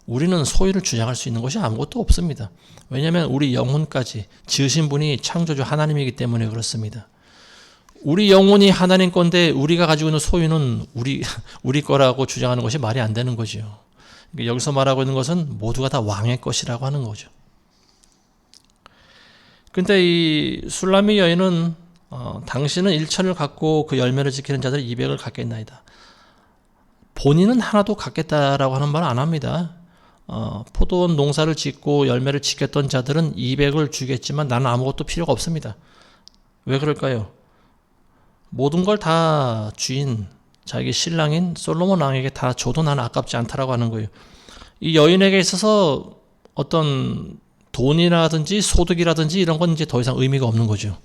우리는 소유를 주장할 수 있는 것이 아무것도 없습니다. 왜냐하면 우리 영혼까지 지으신 분이 창조주 하나님이기 때문에 그렇습니다. 우리 영혼이 하나님 건데 우리가 가지고 있는 소유는 우리 거라고 주장하는 것이 말이 안 되는 거죠. 그러니까 여기서 말하고 있는 것은 모두가 다 왕의 것이라고 하는 거죠. 근데 이 술람미 여인은 당신은 1,000을 갖고 그 열매를 지키는 자들 200을 갖겠나이다. 본인은 하나도 갖겠다라고 하는 말 안 합니다. 포도원 농사를 짓고 열매를 지켰던 자들은 200을 주겠지만 나는 아무것도 필요가 없습니다. 왜 그럴까요? 모든 걸 다 주인, 자기 신랑인 솔로몬 왕에게 다 줘도 나는 아깝지 않다라고 하는 거예요. 이 여인에게 있어서 어떤 돈이라든지 소득이라든지 이런 건 이제 더 이상 의미가 없는 거죠.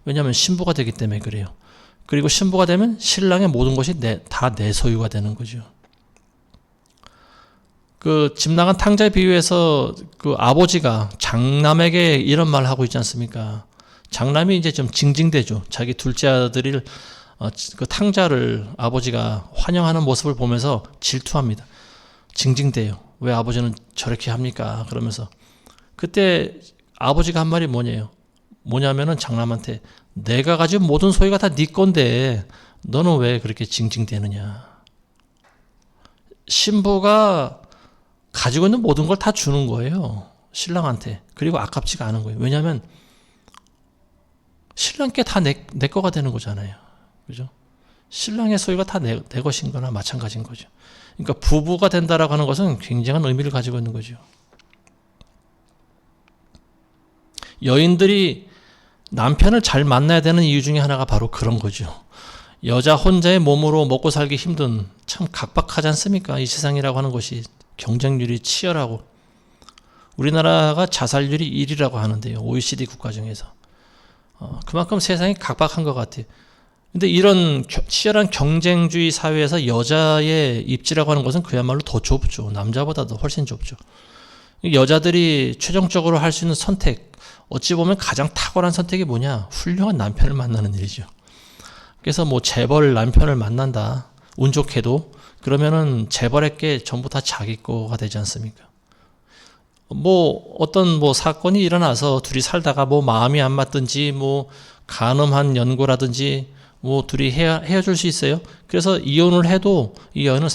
왜냐하면 신부가 되기 때문에 그래요. 그리고 신부가 되면 신랑의 모든 것이 다 내 소유가 되는 거죠. 그 집 나간 탕자의 비유에서 그 아버지가 장남에게 이런 말을 하고 있지 않습니까? 장남이 이제 좀 징징대죠. 자기 둘째 아들을 그 탕자를 아버지가 환영하는 모습을 보면서 질투합니다. 징징대요. 왜 아버지는 저렇게 합니까? 그러면서 그때 아버지가 한 말이 뭐냐면은 장남한테 내가 가진 모든 소유가 다 네 건데 너는 왜 그렇게 징징대느냐. 신부가 가지고 있는 모든 걸 다 주는 거예요. 신랑한테. 그리고 아깝지가 않은 거예요. 왜냐하면 신랑께 다 내 거가 되는 거잖아요. 그죠? 신랑의 소유가 다 내 것인 거나 마찬가지인 거죠. 그러니까 부부가 된다라고 하는 것은 굉장한 의미를 가지고 있는 거죠. 여인들이 남편을 잘 만나야 되는 이유 중에 하나가 바로 그런 거죠. 여자 혼자의 몸으로 먹고 살기 힘든, 참 각박하지 않습니까? 이 세상이라고 하는 것이 경쟁률이 치열하고 우리나라가 자살률이 1위라고 하는데요. OECD 국가 중에서. 그만큼 세상이 각박한 것 같아요. 근데 이런 치열한 경쟁주의 사회에서 여자의 입지라고 하는 것은 그야말로 더 좁죠. 남자보다도 훨씬 좁죠. 여자들이 최종적으로 할 수 있는 선택, 어찌 보면 가장 탁월한 선택이 뭐냐? 훌륭한 남편을 만나는 일이죠. 그래서 뭐 재벌 남편을 만난다. 운 좋게도. 그러면은 재벌의 게 전부 다 자기 거가 되지 않습니까? 뭐 어떤 뭐 사건이 일어나서 둘이 살다가 뭐 마음이 안 맞든지 뭐 간음한 연고라든지 뭐 둘이 헤어질 수 있어요. 그래서 이혼을 해도 이 여인은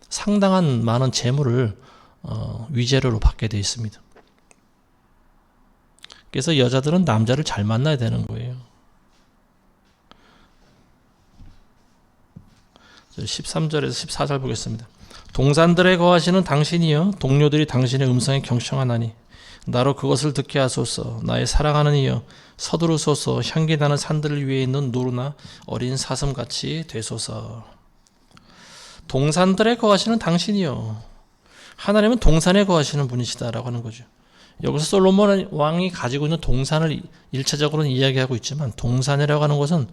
상당한 많은 재물을 위자료로 받게 돼 있습니다. 그래서 여자들은 남자를 잘 만나야 되는 거예요. 13절에서 14절 보겠습니다. 동산들에 거하시는 당신이여 동료들이 당신의 음성에 경청하나니 나로 그것을 듣게 하소서. 나의 사랑하는 이여 서두르소서. 향기 나는 산들 위에 있는 노루나 어린 사슴같이 되소서. 동산들에 거하시는 당신이여. 하나님은 동산에 거하시는 분이시다라고 하는 거죠. 여기서 솔로몬 왕이 가지고 있는 동산을 1차적으로는 이야기하고 있지만 동산이라고 하는 것은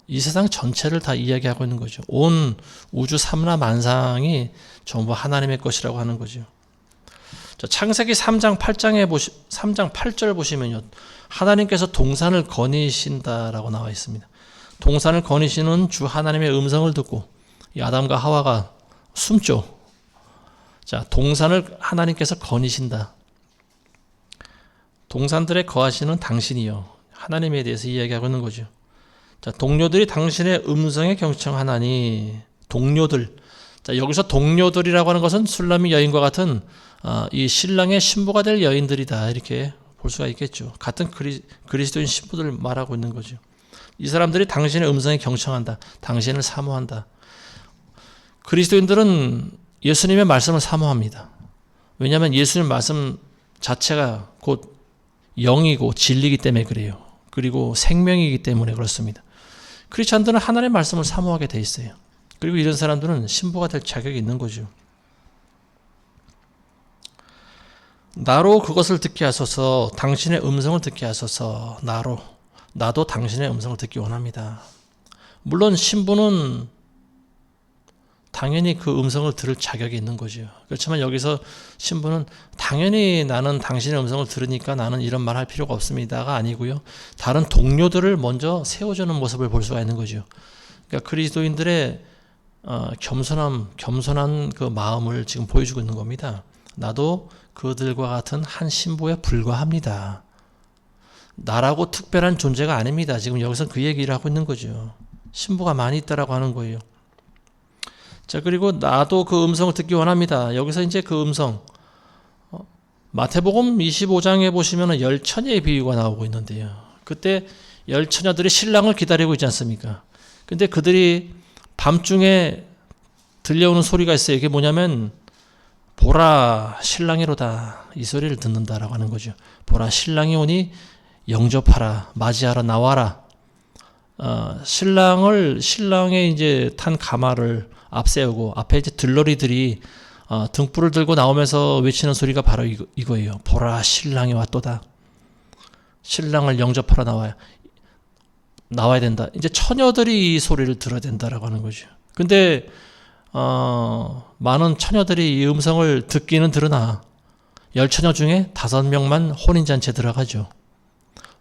이 세상 전체를 다 이야기하고 있는 거죠. 온 우주 삼라 만상이 전부 하나님의 것이라고 하는 거죠. 창세기 3장 8절 보시면요. 하나님께서 동산을 거니신다라고 나와 있습니다. 동산을 거니시는 주 하나님의 음성을 듣고 이 아담과 하와가 숨죠. 자, 동산을 하나님께서 거니신다. 동산들에 거하시는 당신이요. 하나님에 대해서 이야기하고 있는 거죠. 자, 동료들이 당신의 음성에 경청하나니 동료들. 자, 여기서 동료들이라고 하는 것은 술람이 여인과 같은 이 신랑의 신부가 될 여인들이다. 이렇게 볼 수가 있겠죠. 같은 그리스도인 신부들을 말하고 있는 거죠. 이 사람들이 당신의 음성에 경청한다. 당신을 사모한다. 그리스도인들은 예수님의 말씀을 사모합니다. 왜냐하면 예수님 말씀 자체가 곧 영이고 진리이기 때문에 그래요. 그리고 생명이기 때문에 그렇습니다. 크리스찬들은 하나님의 말씀을 사모하게 돼 있어요. 그리고 이런 사람들은 신부가 될 자격이 있는 거죠. 나로 그것을 듣게 하소서. 당신의 음성을 듣게 하소서. 나도 당신의 음성을 듣기 원합니다. 물론 신부는 당연히 그 음성을 들을 자격이 있는 거죠. 그렇지만 여기서 신부는 당연히 나는 당신의 음성을 들으니까 나는 이런 말 할 필요가 없습니다가 아니고요. 다른 동료들을 먼저 세워주는 모습을 볼 수가 있는 거죠. 그러니까 그리스도인들의 겸손한 그 마음을 지금 보여주고 있는 겁니다. 나도 그들과 같은 한 신부에 불과합니다. 나라고 특별한 존재가 아닙니다. 지금 여기서 그 얘기를 하고 있는 거죠. 신부가 많이 있다라고 하는 거예요. 자, 그리고 나도 그 음성을 듣기 원합니다. 여기서 이제 그 음성, 마태복음 25장에 보시면 열처녀의 비유가 나오고 있는데요. 그때 열처녀들이 신랑을 기다리고 있지 않습니까? 근데 그들이 밤중에 들려오는 소리가 있어요. 이게 뭐냐면 보라 신랑이로다. 이 소리를 듣는다라고 하는 거죠. 보라 신랑이 오니 영접하라. 맞이하라. 나와라. 신랑의 이제 탄 가마를 앞세우고 앞에 이제 들러리들이 등불을 들고 나오면서 외치는 소리가 바로 이거예요. 보라 신랑이 왔도다. 신랑을 영접하러 나와야 된다. 이제 처녀들이 이 소리를 들어야 된다라고 하는 거죠. 근데 많은 처녀들이 이 음성을 듣기는 들으나 10처녀 중에 5명만 혼인잔치에 들어가죠.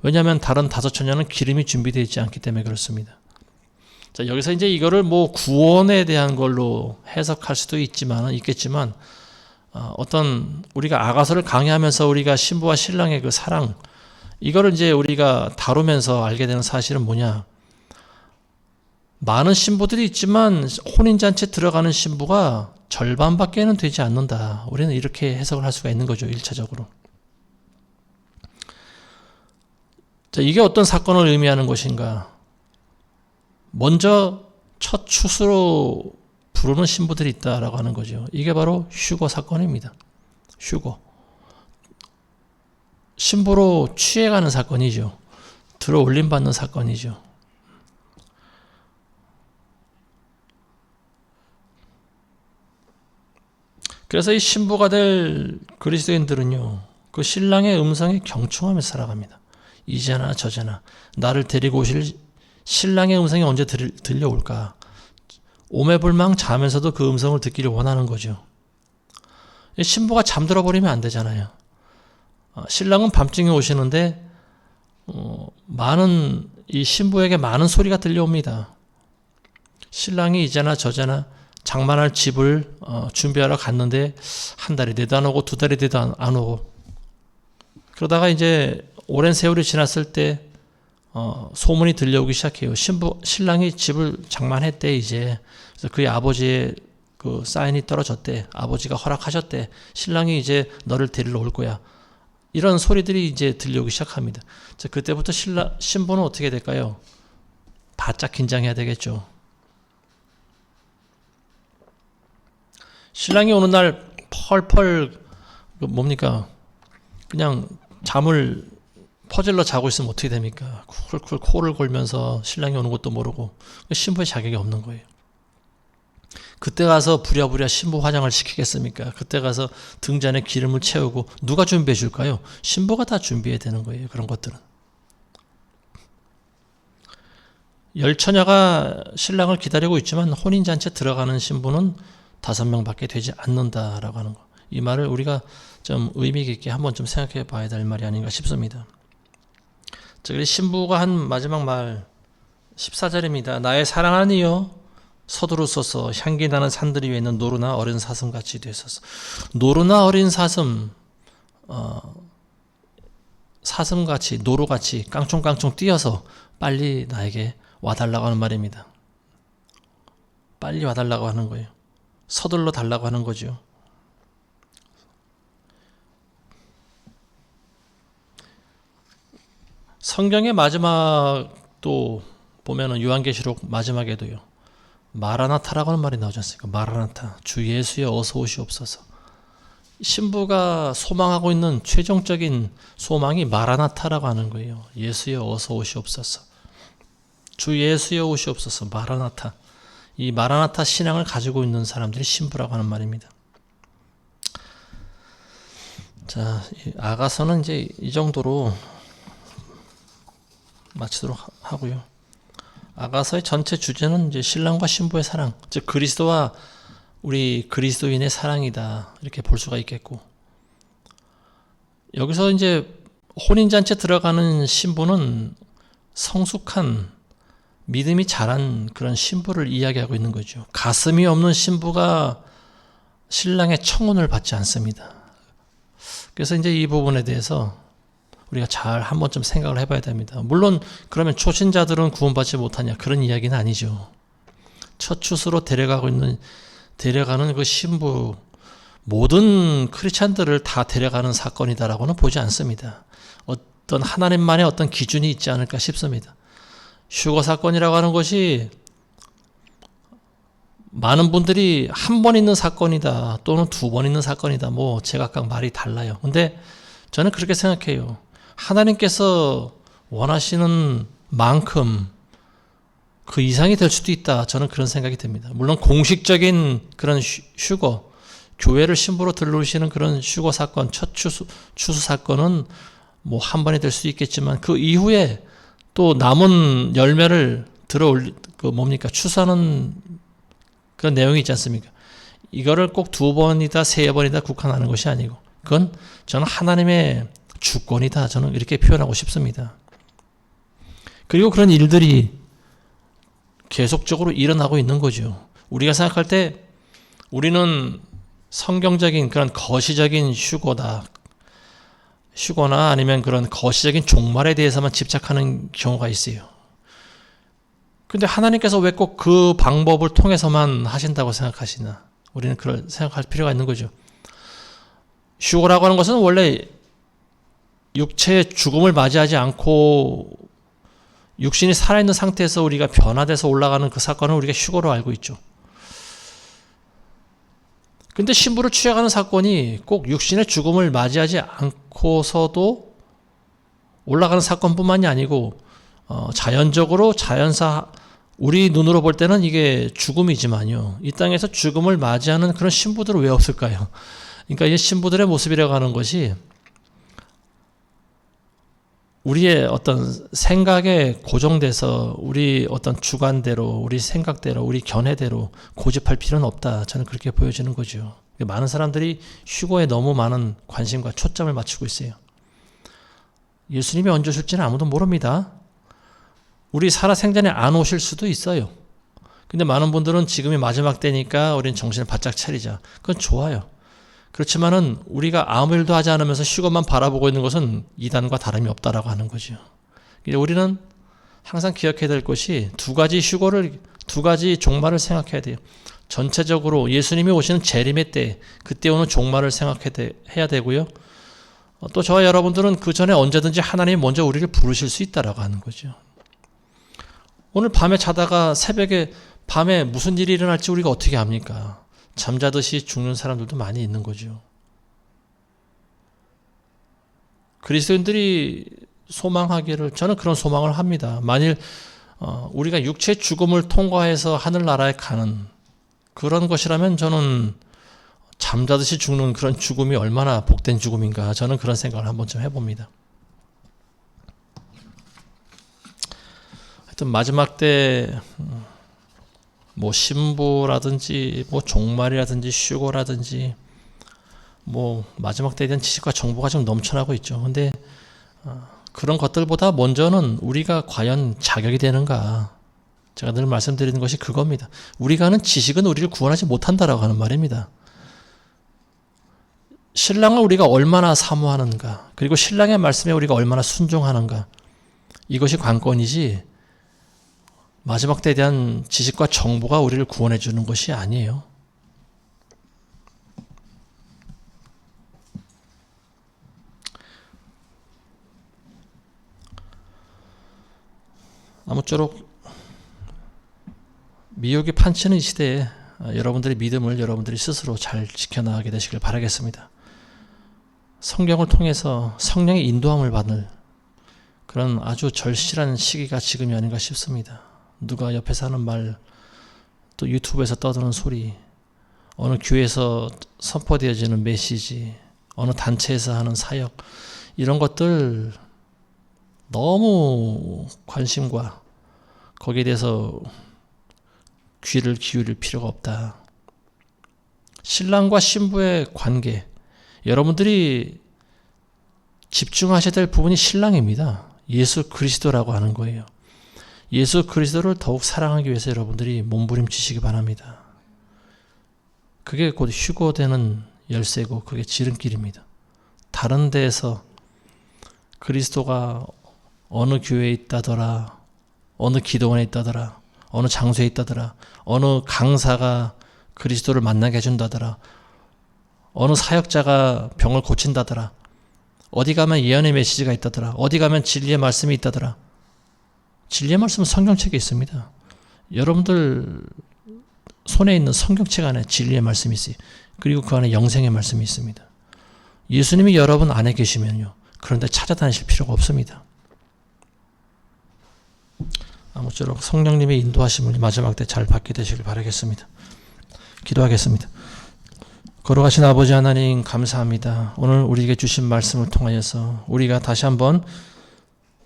왜냐하면 다른 5처녀는 기름이 준비되어 있지 않기 때문에 그렇습니다. 자, 여기서 이제 이거를 뭐 구원에 대한 걸로 해석할 수도 있겠지만 어떤 우리가 아가서를 강의하면서 우리가 신부와 신랑의 그 사랑, 이거를 이제 우리가 다루면서 알게 되는 사실은 뭐냐? 많은 신부들이 있지만 혼인잔치에 들어가는 신부가 절반밖에는 되지 않는다. 우리는 이렇게 해석을 할 수가 있는 거죠. 1차적으로. 자, 이게 어떤 사건을 의미하는 것인가? 먼저 첫 추수로 부르는 신부들이 있다라고 하는 거죠. 이게 바로 휴거 사건입니다. 휴거. 신부로 취해가는 사건이죠. 들어 올림 받는 사건이죠. 그래서 이 신부가 될 그리스도인들은요, 그 신랑의 음성에 경청하면서 살아갑니다. 이제나 저제나 나를 데리고 오실 신랑의 음성이 언제 들려올까? 오매불망 자면서도 그 음성을 듣기를 원하는 거죠. 신부가 잠들어 버리면 안 되잖아요. 신랑은 밤중에 오시는데 이 신부에게 많은 소리가 들려옵니다. 신랑이 이제나 저제나 장만할 집을 준비하러 갔는데 한 달이 돼도 안 오고 두 달이 돼도 안 오고, 그러다가 이제 오랜 세월이 지났을 때 소문이 들려오기 시작해요. 신랑이 집을 장만했대 이제. 그래서 그의 아버지의 그 사인이 떨어졌대. 아버지가 허락하셨대. 신랑이 이제 너를 데리러 올 거야. 이런 소리들이 이제 들려오기 시작합니다. 자, 그때부터 신부는 어떻게 될까요? 바짝 긴장해야 되겠죠. 신랑이 오는 날 펄펄 뭡니까? 그냥 잠을 퍼질러 자고 있으면 어떻게 됩니까? 쿨쿨 코를 골면서 신랑이 오는 것도 모르고 신부의 자격이 없는 거예요. 그때 가서 부랴부랴 신부 화장을 시키겠습니까? 그때 가서 등잔에 기름을 채우고 누가 준비해 줄까요? 신부가 다 준비해야 되는 거예요. 그런 것들은. 열처녀가 신랑을 기다리고 있지만 혼인잔치에 들어가는 신부는 5명밖에 되지 않는다라고 하는 거. 이 말을 우리가 좀 의미 깊게 한번 좀 생각해 봐야 될 말이 아닌가 싶습니다. 자, 그래서 신부가 한 마지막 말 14절입니다. 나의 사랑하는 이여 서두르소서 향기 나는 산들 위에 있는 노루나 어린 사슴같이 되소서. 노루나 어린 사슴, 사슴같이 노루같이 깡총깡총 뛰어서 빨리 나에게 와달라고 하는 말입니다. 빨리 와달라고 하는 거예요. 서둘러 달라고 하는 거죠. 성경의 마지막도 보면은 요한계시록 마지막에도요, 마라나타라고 하는 말이 나오지 않습니까? 마라나타, 주 예수여 어서 오시옵소서. 신부가 소망하고 있는 최종적인 소망이 마라나타라고 하는 거예요. 예수여 어서 오시옵소서. 주 예수여 오시옵소서. 마라나타. 이 마라나타 신앙을 가지고 있는 사람들이 신부라고 하는 말입니다. 자, 아가서는 이제 이 정도로 마치도록 하고요. 아가서의 전체 주제는 이제 신랑과 신부의 사랑, 즉 그리스도와 우리 그리스도인의 사랑이다, 이렇게 볼 수가 있겠고, 여기서 이제 혼인잔치에 들어가는 신부는 성숙한 믿음이 자란 그런 신부를 이야기하고 있는 거죠. 가슴이 없는 신부가 신랑의 청혼을 받지 않습니다. 그래서 이제 이 부분에 대해서 우리가 잘 한번 좀 생각을 해봐야 됩니다. 물론 그러면 초신자들은 구원받지 못하냐, 그런 이야기는 아니죠. 첫 추수로 데려가는 그 신부, 모든 크리스찬들을 다 데려가는 사건이다라고는 보지 않습니다. 어떤 하나님만의 어떤 기준이 있지 않을까 싶습니다. 휴거 사건이라고 하는 것이 많은 분들이 한 번 있는 사건이다, 또는 2번 있는 사건이다, 뭐 제각각 말이 달라요. 근데 저는 그렇게 생각해요. 하나님께서 원하시는 만큼 그 이상이 될 수도 있다, 저는 그런 생각이 듭니다. 물론 공식적인 그런 휴거, 교회를 신부로 들러오시는 그런 휴거 사건, 첫 추수 사건은 뭐 한 번이 될 수 있겠지만, 그 이후에 또 남은 열매를 추수하는 그런 내용이 있지 않습니까? 이거를 꼭 2번이다, 3번이다 국한하는 것이 아니고, 그건 저는 하나님의 주권이다, 저는 이렇게 표현하고 싶습니다. 그리고 그런 일들이 계속적으로 일어나고 있는 거죠. 우리가 생각할 때 우리는 성경적인 그런 거시적인 휴거나 아니면 그런 거시적인 종말에 대해서만 집착하는 경우가 있어요. 근데 하나님께서 왜 꼭 그 방법을 통해서만 하신다고 생각하시나? 우리는 그걸 생각할 필요가 있는 거죠. 휴거라고 하는 것은 원래 육체의 죽음을 맞이하지 않고 육신이 살아있는 상태에서 우리가 변화돼서 올라가는 그 사건을 우리가 휴거로 알고 있죠. 근데 신부를 취하는 사건이 꼭 육신의 죽음을 맞이하지 않고서도 올라가는 사건뿐만이 아니고 자연적으로 자연사 우리 눈으로 볼 때는 이게 죽음이지만요. 이 땅에서 죽음을 맞이하는 그런 신부들은 왜 없을까요? 그러니까 이 신부들의 모습이라고 하는 것이 우리의 어떤 생각에 고정돼서 우리 어떤 주관대로, 우리 생각대로, 우리 견해대로 고집할 필요는 없다. 저는 그렇게 보여지는 거죠. 많은 사람들이 휴거에 너무 많은 관심과 초점을 맞추고 있어요. 예수님이 언제 오실지는 아무도 모릅니다. 우리 살아생전에 안 오실 수도 있어요. 근데 많은 분들은 지금이 마지막 때니까 우리는 정신을 바짝 차리자. 그건 좋아요. 그렇지만은 우리가 아무 일도 하지 않으면서 휴거만 바라보고 있는 것은 이단과 다름이 없다라고 하는 거죠. 우리는 항상 기억해야 될 것이 두 가지 종말을 생각해야 돼요. 전체적으로 예수님이 오시는 재림의 때, 그때 오는 종말을 생각해야 되고요. 또 저와 여러분들은 그 전에 언제든지 하나님이 먼저 우리를 부르실 수 있다라고 하는 거죠. 오늘 밤에 자다가 새벽에 밤에 무슨 일이 일어날지 우리가 어떻게 압니까? 잠자듯이 죽는 사람들도 많이 있는 거죠. 그리스도인들이 소망하기를, 저는 그런 소망을 합니다. 만일 우리가 육체의 죽음을 통과해서 하늘나라에 가는 그런 것이라면 저는 잠자듯이 죽는 그런 죽음이 얼마나 복된 죽음인가, 저는 그런 생각을 한 번쯤 해봅니다. 하여튼 마지막 때 뭐 신부라든지 뭐 종말이라든지 휴거라든지 뭐 마지막 때에 대한 지식과 정보가 좀 넘쳐나고 있죠. 근데 그런 것들보다 먼저는 우리가 과연 자격이 되는가, 제가 늘 말씀드리는 것이 그겁니다. 우리가 하는 지식은 우리를 구원하지 못한다라고 하는 말입니다. 신랑을 우리가 얼마나 사모하는가, 그리고 신랑의 말씀에 우리가 얼마나 순종하는가, 이것이 관건이지 마지막 때에 대한 지식과 정보가 우리를 구원해 주는 것이 아니에요. 아무쪼록 미혹이 판치는 이 시대에 여러분들의 믿음을 여러분들이 스스로 잘 지켜나가게 되시길 바라겠습니다. 성경을 통해서 성령의 인도함을 받을 그런 아주 절실한 시기가 지금이 아닌가 싶습니다. 누가 옆에서 하는 말, 또 유튜브에서 떠드는 소리, 어느 교회에서 선포되어지는 메시지, 어느 단체에서 하는 사역, 이런 것들 너무 관심과 거기에 대해서 귀를 기울일 필요가 없다. 신랑과 신부의 관계, 여러분들이 집중하셔야 될 부분이 신랑입니다. 예수 그리스도라고 하는 거예요. 예수 그리스도를 더욱 사랑하기 위해서 여러분들이 몸부림치시기 바랍니다. 그게 곧 휴거되는 열쇠고 그게 지름길입니다. 다른 데에서 그리스도가 어느 교회에 있다더라, 어느 기도원에 있다더라, 어느 장소에 있다더라, 어느 강사가 그리스도를 만나게 해준다더라, 어느 사역자가 병을 고친다더라, 어디 가면 예언의 메시지가 있다더라, 어디 가면 진리의 말씀이 있다더라. 진리의 말씀은 성경책에 있습니다. 여러분들 손에 있는 성경책 안에 진리의 말씀이 있어요. 그리고 그 안에 영생의 말씀이 있습니다. 예수님이 여러분 안에 계시면요, 그런데 찾아다니실 필요가 없습니다. 아무쪼록 성령님의 인도하심을 마지막 때 잘 받게 되시길 바라겠습니다. 기도하겠습니다. 걸어가신 아버지 하나님 감사합니다. 오늘 우리에게 주신 말씀을 통하여서 우리가 다시 한번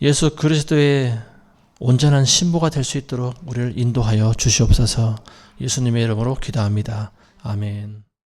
예수 그리스도의 온전한 신부가 될 수 있도록 우리를 인도하여 주시옵소서. 예수님의 이름으로 기도합니다. 아멘.